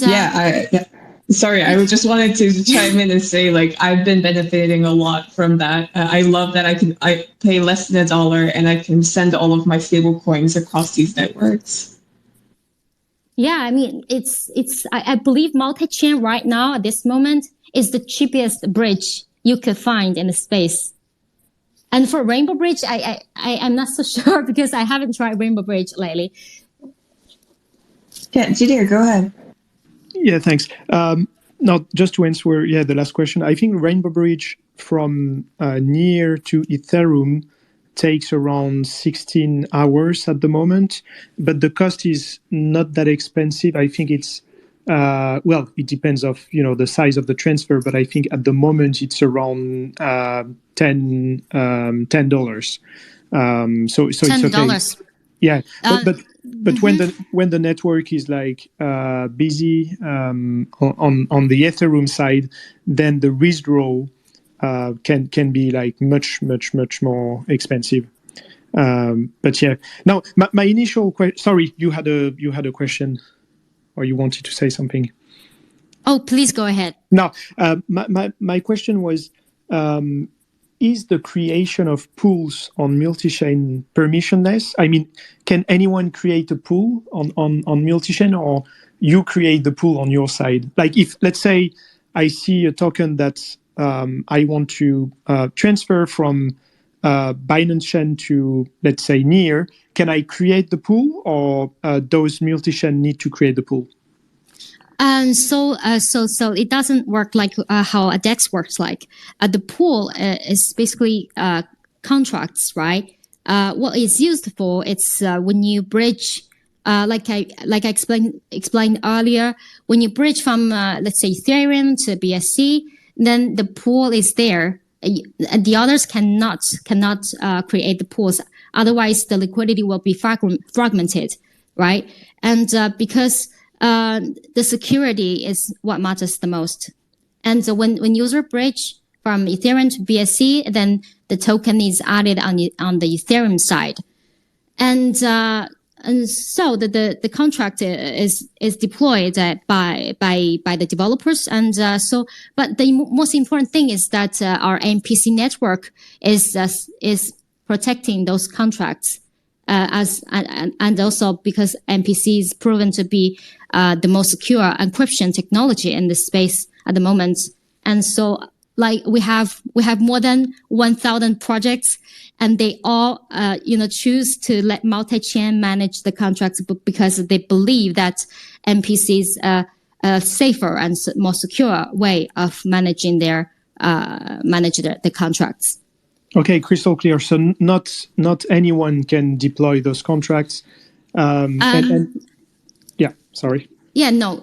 sorry, I just wanted to chime in and say, like, I've been benefiting a lot from that. I love that I pay less than $1 and I can send all of my stable coins across these networks. Yeah, I mean, I believe Multichain right now at this moment is the cheapest bridge you could find in the space. And for Rainbow Bridge, I'm not so sure because I haven't tried Rainbow Bridge lately. Yeah, Judith, go ahead. Yeah, thanks. Now, just to answer, the last question, I think Rainbow Bridge from NEAR to Ethereum takes around 16 hours at the moment, but the cost is not that expensive. I think it's it depends of the size of the transfer, but I think at the moment it's around $10. So it's $10. Okay. Yeah, but when the network is like busy on the Ethereum side, then the withdrawal can be like much more expensive. But yeah, now my initial question. Sorry, you had a question, or you wanted to say something. Oh, please go ahead. Now, my question was, is the creation of pools on Multichain permissionless? I mean, can anyone create a pool on Multichain, or you create the pool on your side? Like, if, let's say, I see a token that I want to transfer from Binance Chain to, let's say, NEAR, can I create the pool, or does Multichain need to create the pool? So it doesn't work like how a DEX works. Like the pool is basically contracts, right? What it's used for, it's when you bridge, like I explained earlier, when you bridge from let's say Ethereum to BSC, then the pool is there. The others cannot create the pools. Otherwise, the liquidity will be fragmented, right? And because the security is what matters the most. And so when user bridge from Ethereum to BSC, then the token is added on the Ethereum side. And so the contract is deployed by the developers. And but the most important thing is that our MPC network is protecting those contracts. And also because MPC is proven to be the most secure encryption technology in this space at the moment. And so like we have more than 1,000 projects, and they all choose to let Multichain manage the contracts because they believe that MPC is a safer and more secure way of managing the contracts. Okay, crystal clear. So not anyone can deploy those contracts. And yeah, sorry. Yeah, no.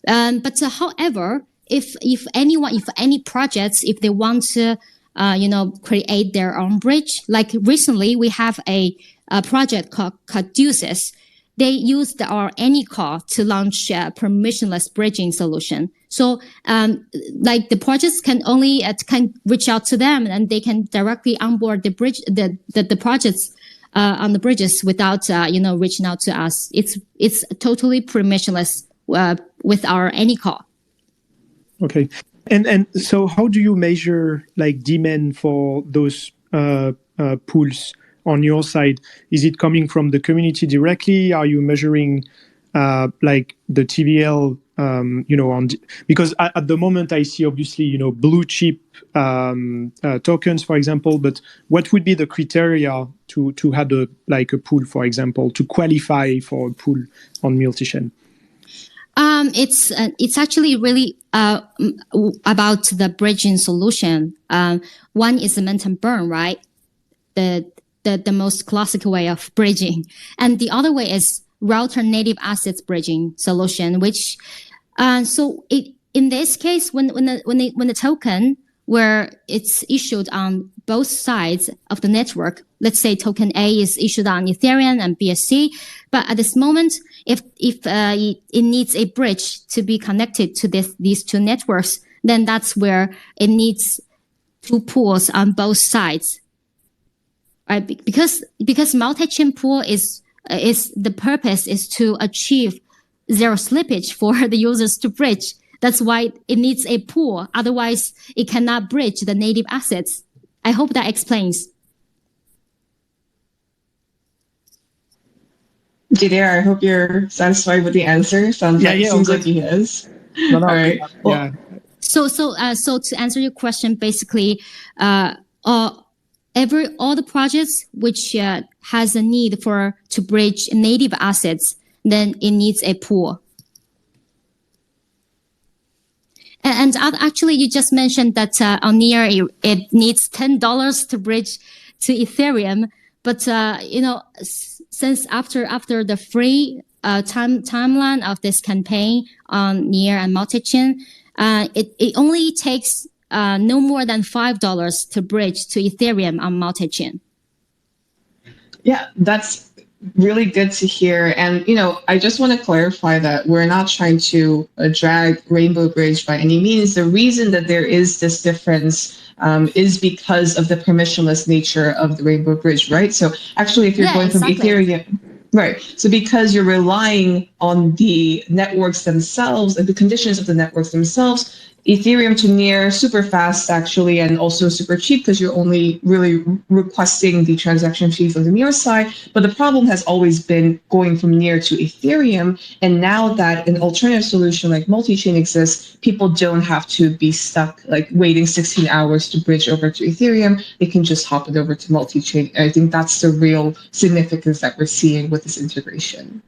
But however, if any projects, if they want to, create their own bridge, like recently we have a project called Caduceus. They used our AnyCall to launch a permissionless bridging solution. So, like the projects can only can reach out to them, and they can directly onboard the bridge, the projects on the bridges without reaching out to us. It's totally permissionless with our AnyCall. Okay, and so how do you measure like demand for those pools on your side? Is it coming from the community directly? Are you measuring like the TVL, because at the moment I see obviously, blue chip tokens, for example, but what would be the criteria to have a pool, for example, to qualify for a pool on Multichain? It's actually really about the bridging solution. One is cement and burn, right? The most classical way of bridging, and the other way is router native assets bridging solution. Which, in this case, when the token where it's issued on both sides of the network, let's say token A is issued on Ethereum and BSC, but at this moment, if it needs a bridge to be connected to these two networks, then that's where it needs two pools on both sides, right? Because multi-chain pool is the purpose is to achieve zero slippage for the users to bridge. That's why it needs a pool. Otherwise, it cannot bridge the native assets. I hope that explains. Jidere, I hope you're satisfied with the answer. Seems like he is. No, all right. Yeah. So to answer your question, basically, all the projects which has a need to bridge native assets, then it needs a pool. And actually, you just mentioned that on NEAR it needs $10 to bridge to Ethereum, but since after the free timeline of this campaign on NEAR and Multichain, it only takes no more than $5 to bridge to Ethereum on Multichain. Yeah, that's really good to hear. And, I just want to clarify that we're not trying to drag Rainbow Bridge by any means. The reason that there is this difference is because of the permissionless nature of the Rainbow Bridge, right? So actually, if you're going from Ethereum, right. So because you're relying on the networks themselves and the conditions of the networks themselves, Ethereum to NEAR, super fast actually, and also super cheap because you're only really requesting the transaction fee from the NEAR side. But the problem has always been going from NEAR to Ethereum. And now that an alternative solution like Multichain exists, people don't have to be stuck like waiting 16 hours to bridge over to Ethereum. They can just hop it over to Multichain. And I think that's the real significance that we're seeing with this integration.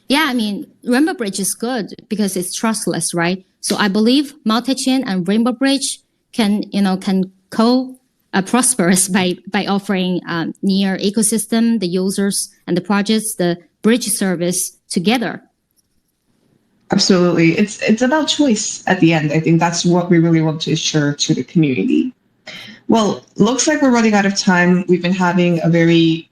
Yeah, I mean, Rainbow Bridge is good because it's trustless, right? So I believe Multichain and Rainbow Bridge can prosperous by offering NEAR ecosystem, the users and the projects, the bridge service together. Absolutely. It's about choice at the end. I think that's what we really want to assure to the community. Well, looks like we're running out of time. We've been having a very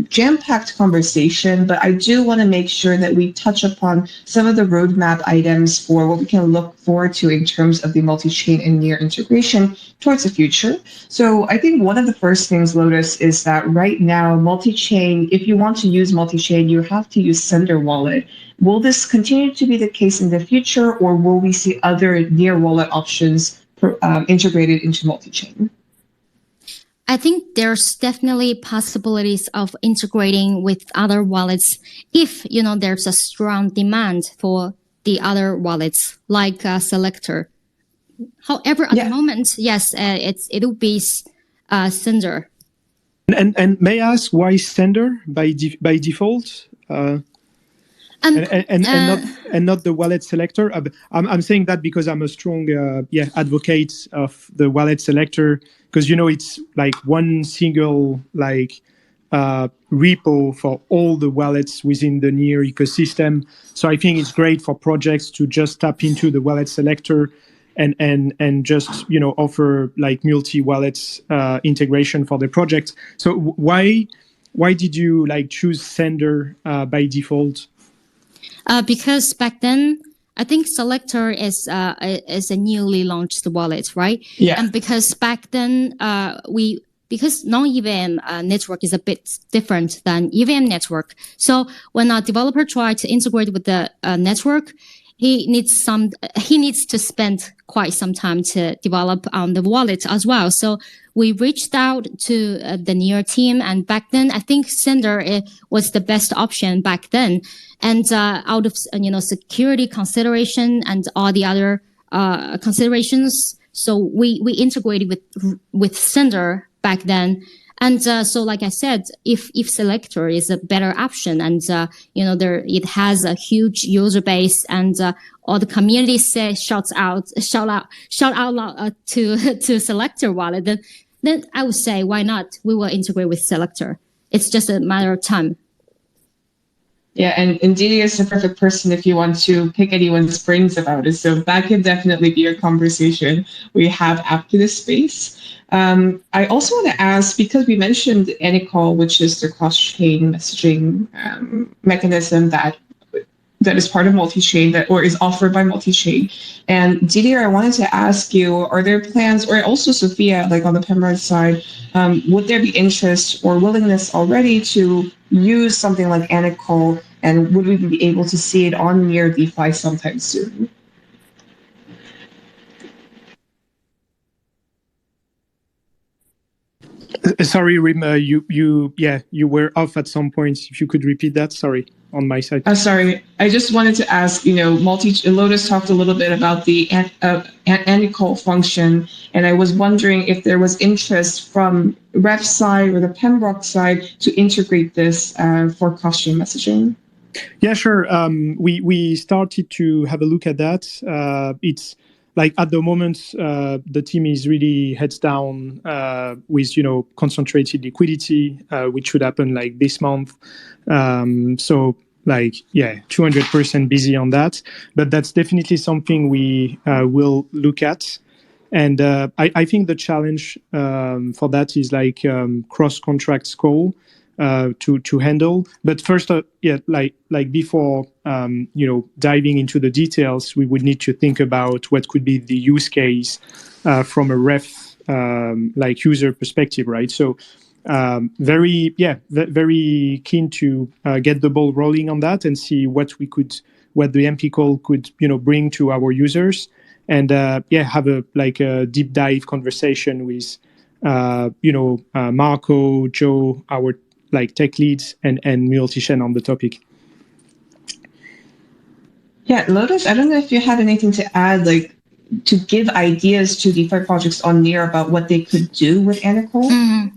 jam-packed conversation, but I do want to make sure that we touch upon some of the roadmap items for what we can look forward to in terms of the multi-chain and NEAR integration towards the future. So I think one of the first things, Lotus, is that right now, multi-chain, if you want to use multi-chain, you have to use Sender Wallet. Will this continue to be the case in the future, or will we see other NEAR wallet options integrated into multi-chain? I think there's definitely possibilities of integrating with other wallets if, there's a strong demand for the other wallets like Selector. However, at the moment, yes, it will be Sender. And may I ask why Sender by default? And not the wallet selector. I'm saying that because I'm a strong advocate of the wallet selector, because it's like one single repo for all the wallets within the NEAR ecosystem. So I think it's great for projects to just tap into the wallet selector and just offer like multi-wallets integration for the project. So why did you choose Sender by default? Because back then, I think Selector is a newly launched wallet, right? Yeah. And because back then, because non-EVM network is a bit different than EVM network. So when a developer tried to integrate with the network, he needs to spend quite some time to develop the wallet as well. So we reached out to the NEAR team, and back then I think Sender was the best option back then. And out of security consideration and all the other considerations, so we integrated with Sender back then. And so, like I said, if Selector is a better option, and it has a huge user base, and all the community shout out loud to Selector wallet, then I would say, why not? We will integrate with Selector. It's just a matter of time. Yeah, and Didi is the perfect person if you want to pick anyone's brains about it. So that can definitely be a conversation we have after this space. I also want to ask, because we mentioned Anycall, which is the cross-chain messaging mechanism that is part of Multichain, or is offered by Multichain. And Didier, I wanted to ask you, are there plans, or also Sophia, like on the Pembrock side, would there be interest or willingness already to use something like Anycall, and would we be able to see it on Near DeFi sometime soon? Sorry, Rim, you were off at some point. If you could repeat that, sorry, on my side. Sorry, I just wanted to ask, Lotus talked a little bit about the Anycall function, and I was wondering if there was interest from ref side or the Pembrock side to integrate this for cross-chain messaging. Yeah, sure. We started to have a look at that. It's like at the moment, the team is really heads down with concentrated liquidity, which should happen like this month. So 200% busy on that. But that's definitely something we will look at. And I think the challenge for that is like cross-contract call to handle. But first, before diving into the details, we would need to think about what could be the use case from a ref user perspective, right? So very keen to get the ball rolling on that and see what the MP call could bring to our users, and have a deep dive conversation with Marco, Joe, our tech leads, and Multichain on the topic. Yeah, Lotus, I don't know if you have anything to add, to give ideas to DeFi projects on Near about what they could do with Anycall.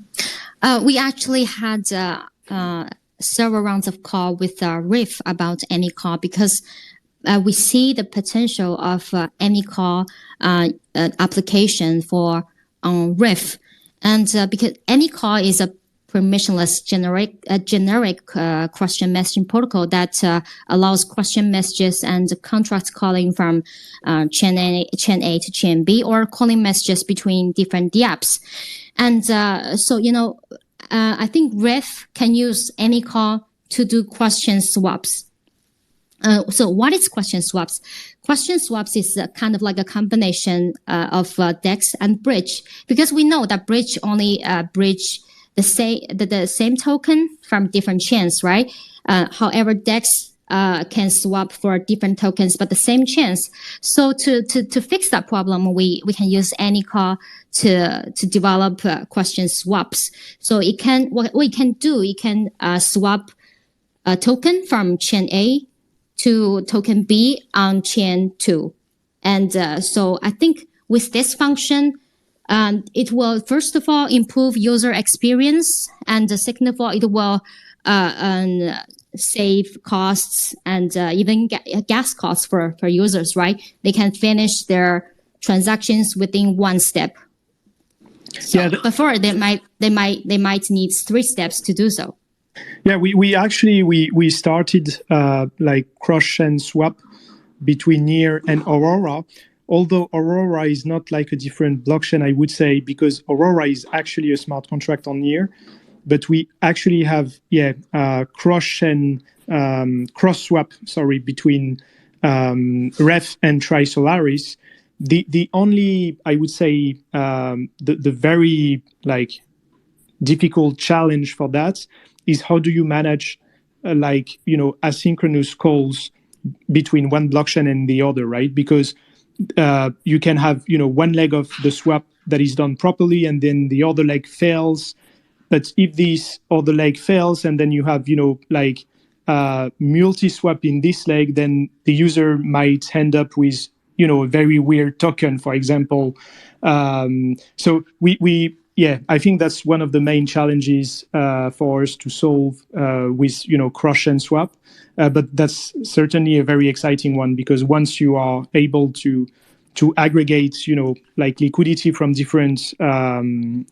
We actually had several rounds of call with Ref about Anycall, because we see the potential of Anycall application for Ref, and because Anycall is a permissionless generic question messaging protocol that allows question messages and contract calling from chain A to chain B, or calling messages between different dApps. And I think Ref can use Anycall to do question swaps. So what is question swaps? Question swaps is kind of like a combination of DEX and bridge, because we know that bridge only bridge the same token from different chains, right? However, DEX can swap for different tokens, but the same chains. So to fix that problem, we can use Anycall to develop question swaps. So what we can do, you can swap a token from chain A to token B on chain 2. And so I think with this function, it will, first of all, improve user experience, and second of all, it will save costs and even gas costs for users, right? They can finish their transactions within one step. So before they might need 3 steps to do so. Yeah, we actually started cross-chain swap between Near and Aurora. Although Aurora is not like a different blockchain, I would say, because Aurora is actually a smart contract on Near, but we actually have cross-chain cross-swap between Ref and Trisolaris. The only, I would say, the very difficult challenge for that is how do you manage asynchronous calls between one blockchain and the other, right? Because you can have, one leg of the swap that is done properly, and then the other leg fails. But if this other leg fails, and then you have, multi-swap in this leg, then the user might end up with, a very weird token, for example. So I think that's one of the main challenges for us to solve with, cross chain swap. But that's certainly a very exciting one, because once you are able to aggregate, liquidity from different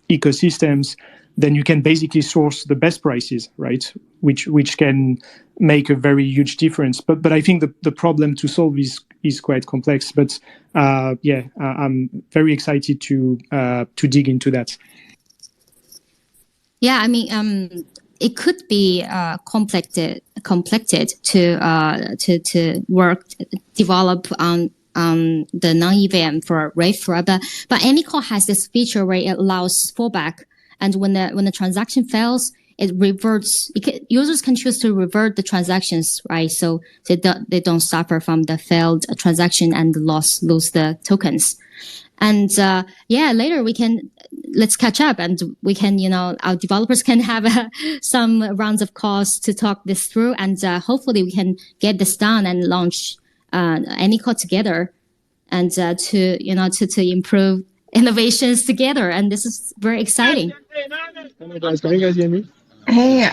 ecosystems, then you can basically source the best prices, right? Which can make a very huge difference. But I think the problem to solve is quite complex. But I'm very excited to dig into that. Yeah, I mean, it could be complected to develop on the non-EVM for ref, right? But Anycore has this feature where it allows fallback, and when the transaction fails, it reverts. Users can choose to revert the transactions, right? So they don't suffer from the failed transaction and lose the tokens. And later let's catch up, and we can, our developers can have some rounds of calls to talk this through, and hopefully we can get this done and launch Anycore together, and to improve innovations together. And this is very exciting. Can you guys hear me? Hey,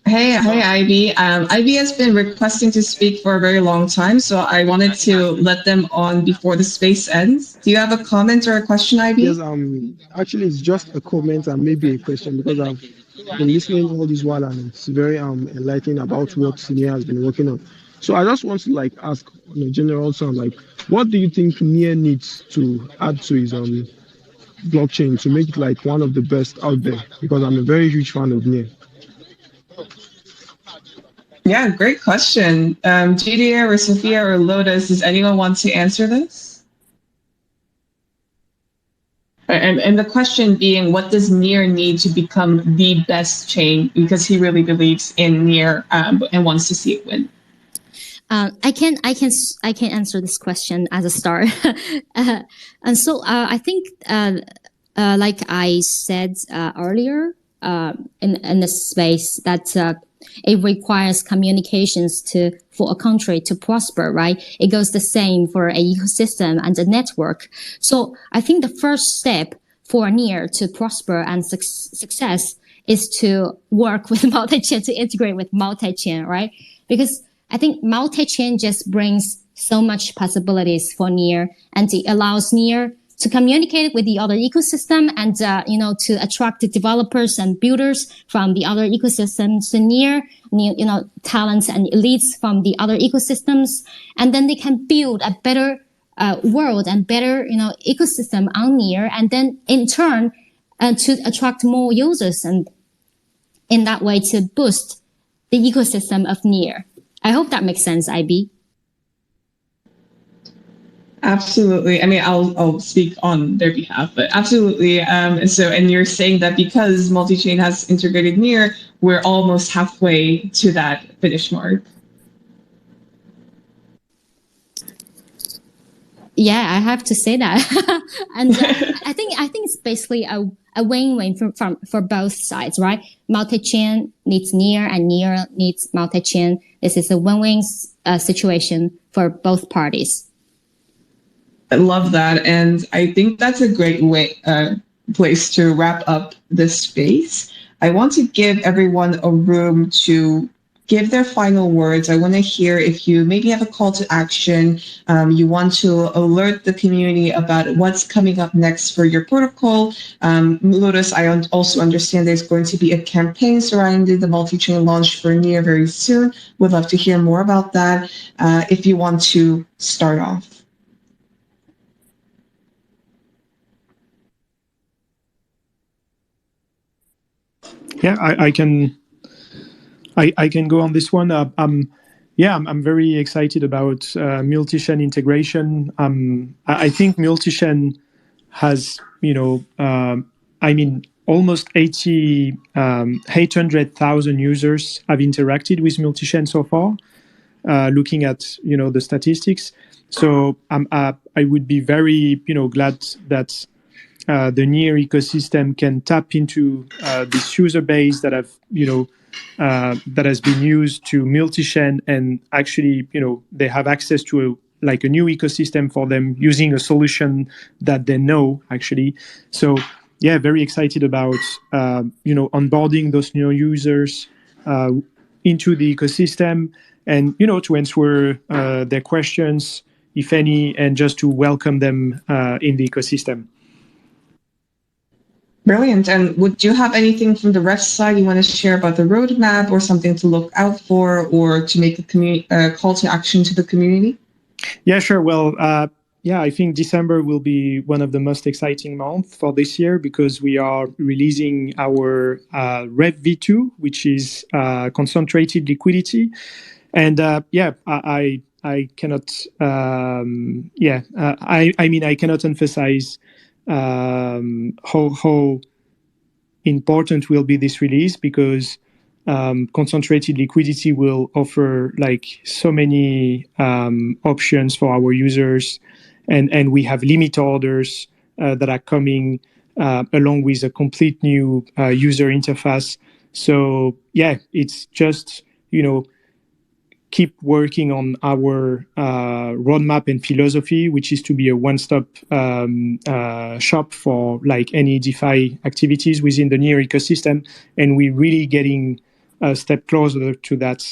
Ivy. Ivy has been requesting to speak for a very long time, so I wanted to let them on before the space ends. Do you have a comment or a question, Ivy? Yes, actually, it's just a comment and maybe a question, because I've been listening all this while, and it's very enlightening about what NEAR has been working on. So I just want to ask on a general sound, what do you think NEAR needs to add to his blockchain to make it one of the best out there? Because I'm a very huge fan of NEAR. Yeah, great question. GDA or Sophia or Lotus, does anyone want to answer this? And the question being, what does NEAR need to become the best chain? Because he really believes in NEAR and wants to see it win. I can answer this question as a start. And so I think, like I said earlier in the space, that it requires communications for a country to prosper, right? It goes the same for an ecosystem and a network. So I think the first step for NEAR to prosper and success is to work with Multichain, to integrate with Multichain, right? Because I think Multichain just brings so much possibilities for NEAR, and it allows NEAR to communicate with the other ecosystem, and to attract the developers and builders from the other ecosystems to NEAR, talents and elites from the other ecosystems, and then they can build a better world and better ecosystem on NEAR, and then in turn to attract more users, and in that way to boost the ecosystem of NEAR. I hope that makes sense, IB. Absolutely. I mean, I'll speak on their behalf, but absolutely. And you're saying that because Multichain has integrated NEAR, we're almost halfway to that finish mark. Yeah, I have to say that. And I think it's basically a win-win for both sides, right? Multichain needs NEAR, and NEAR needs Multichain. This is a win-win situation for both parties. I love that, and I think that's a great place to wrap up this space. I want to give everyone a room to give their final words. I want to hear if you maybe have a call to action, you want to alert the community about what's coming up next for your protocol. Lotus, I also understand there's going to be a campaign surrounding the multi-chain launch for NEAR very soon. Would love to hear more about that if you want to start off. Yeah, I can go on this one. I'm very excited about Multichain integration. I think Multichain has, almost 800,000 users have interacted with Multichain so far. looking at the statistics. So I would be very glad that the NEAR ecosystem can tap into this user base that have that has been used to Multichain, and actually they have access to a new ecosystem for them using a solution that they know actually. So yeah, very excited about onboarding those new users into the ecosystem, and to answer their questions if any, and just to welcome them in the ecosystem. Brilliant. And would you have anything from the ref side you want to share about the roadmap, or something to look out for, or to make a call to action to the community? Yeah, sure. Well, I think December will be one of the most exciting months for this year, because we are releasing our Ref v2, which is concentrated liquidity. And I cannot, I mean, I cannot emphasize how important will be this release, because concentrated liquidity will offer so many options for our users, and we have limit orders that are coming along with a complete new user interface. So yeah, it's just keep working on our roadmap and philosophy, which is to be a one-stop shop for any DeFi activities within the NEAR ecosystem, and we're really getting a step closer to that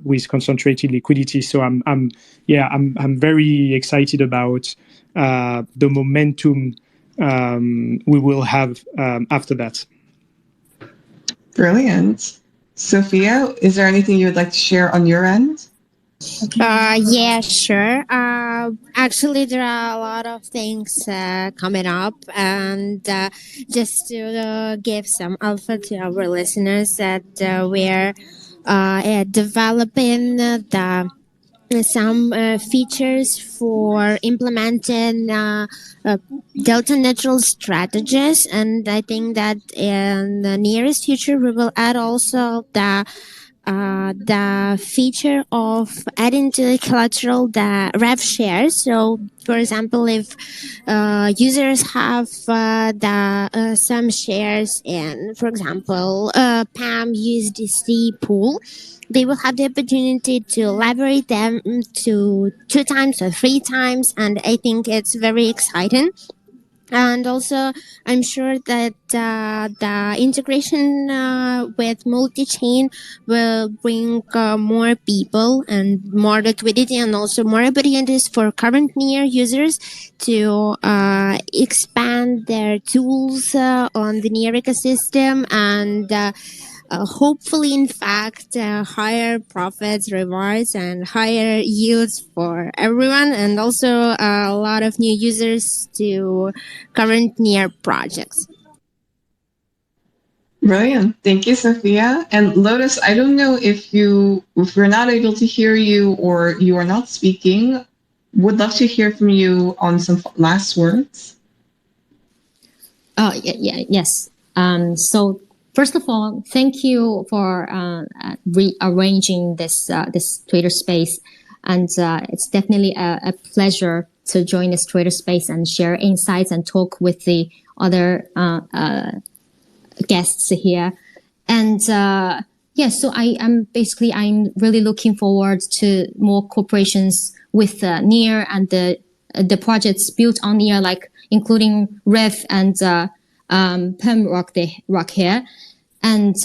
with concentrated liquidity. So I'm very excited about the momentum we will have after that. Brilliant. Sophia, is there anything you would like to share on your end? Yeah, sure. Actually, there are a lot of things coming up, and just to give some alpha to our listeners, that we're developing some features for implementing delta neutral strategies, and I think that in the nearest future we will add also the feature of adding to the collateral the ref shares. So for example, if users have some shares in, for example, PAM USDC pool, they will have the opportunity to leverage them to 2 times or 3 times, and I think it's very exciting. And also, I'm sure that the integration with Multichain will bring more people and more liquidity, and also more opportunities for current NEAR users to expand their tools on the NEAR ecosystem, and hopefully, in fact, higher profits, rewards, and higher yields for everyone, and also a lot of new users to current NEAR projects. Brilliant. Thank you, Sophia. And Lotus, I don't know if we're not able to hear you or you are not speaking, would love to hear from you on some last words. Yes. So first of all, thank you for rearranging this Twitter space, and it's definitely a pleasure to join this Twitter space and share insights and talk with the other guests here. And so I'm really looking forward to more cooperations with NEAR and the projects built on NEAR, including Ref and Pembrock here. And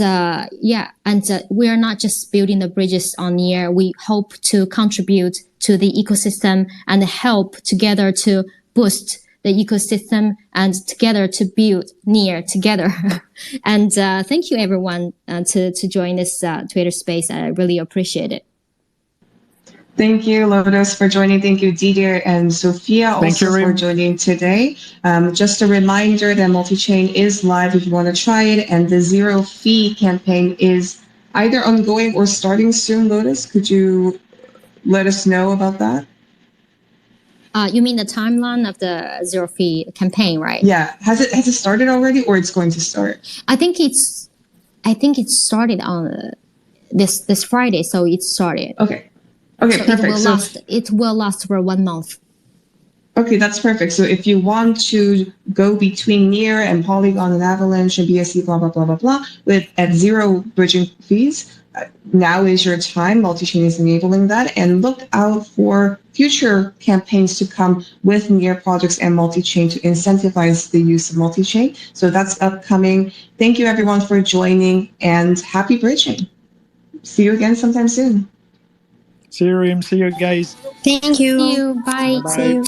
we are not just building the bridges on NEAR. We hope to contribute to the ecosystem and help together to boost the ecosystem and together to build NEAR together. And thank you everyone to join this Twitter space. I really appreciate it. Thank you, Lotus, for joining. Thank you, Didier and Sophia, also for joining today. Just a reminder that Multichain is live if you want to try it, and the zero fee campaign is either ongoing or starting soon. Lotus, could you let us know about that? You mean the timeline of the zero fee campaign, right? Yeah. Has it started already, or it's going to start? I think it started on this Friday, so it started. Okay. Okay, So perfect. it will last for 1 month. Okay, that's perfect. So if you want to go between Near and Polygon and Avalanche and BSC, blah, blah, blah, blah, blah, at zero bridging fees, now is your time. Multichain is enabling that. And look out for future campaigns to come with Near projects and Multichain to incentivize the use of Multichain. So that's upcoming. Thank you, everyone, for joining, and happy bridging. See you again sometime soon. See you, Rim. See you, guys. Thank you. See you. Bye. Bye-bye. See you.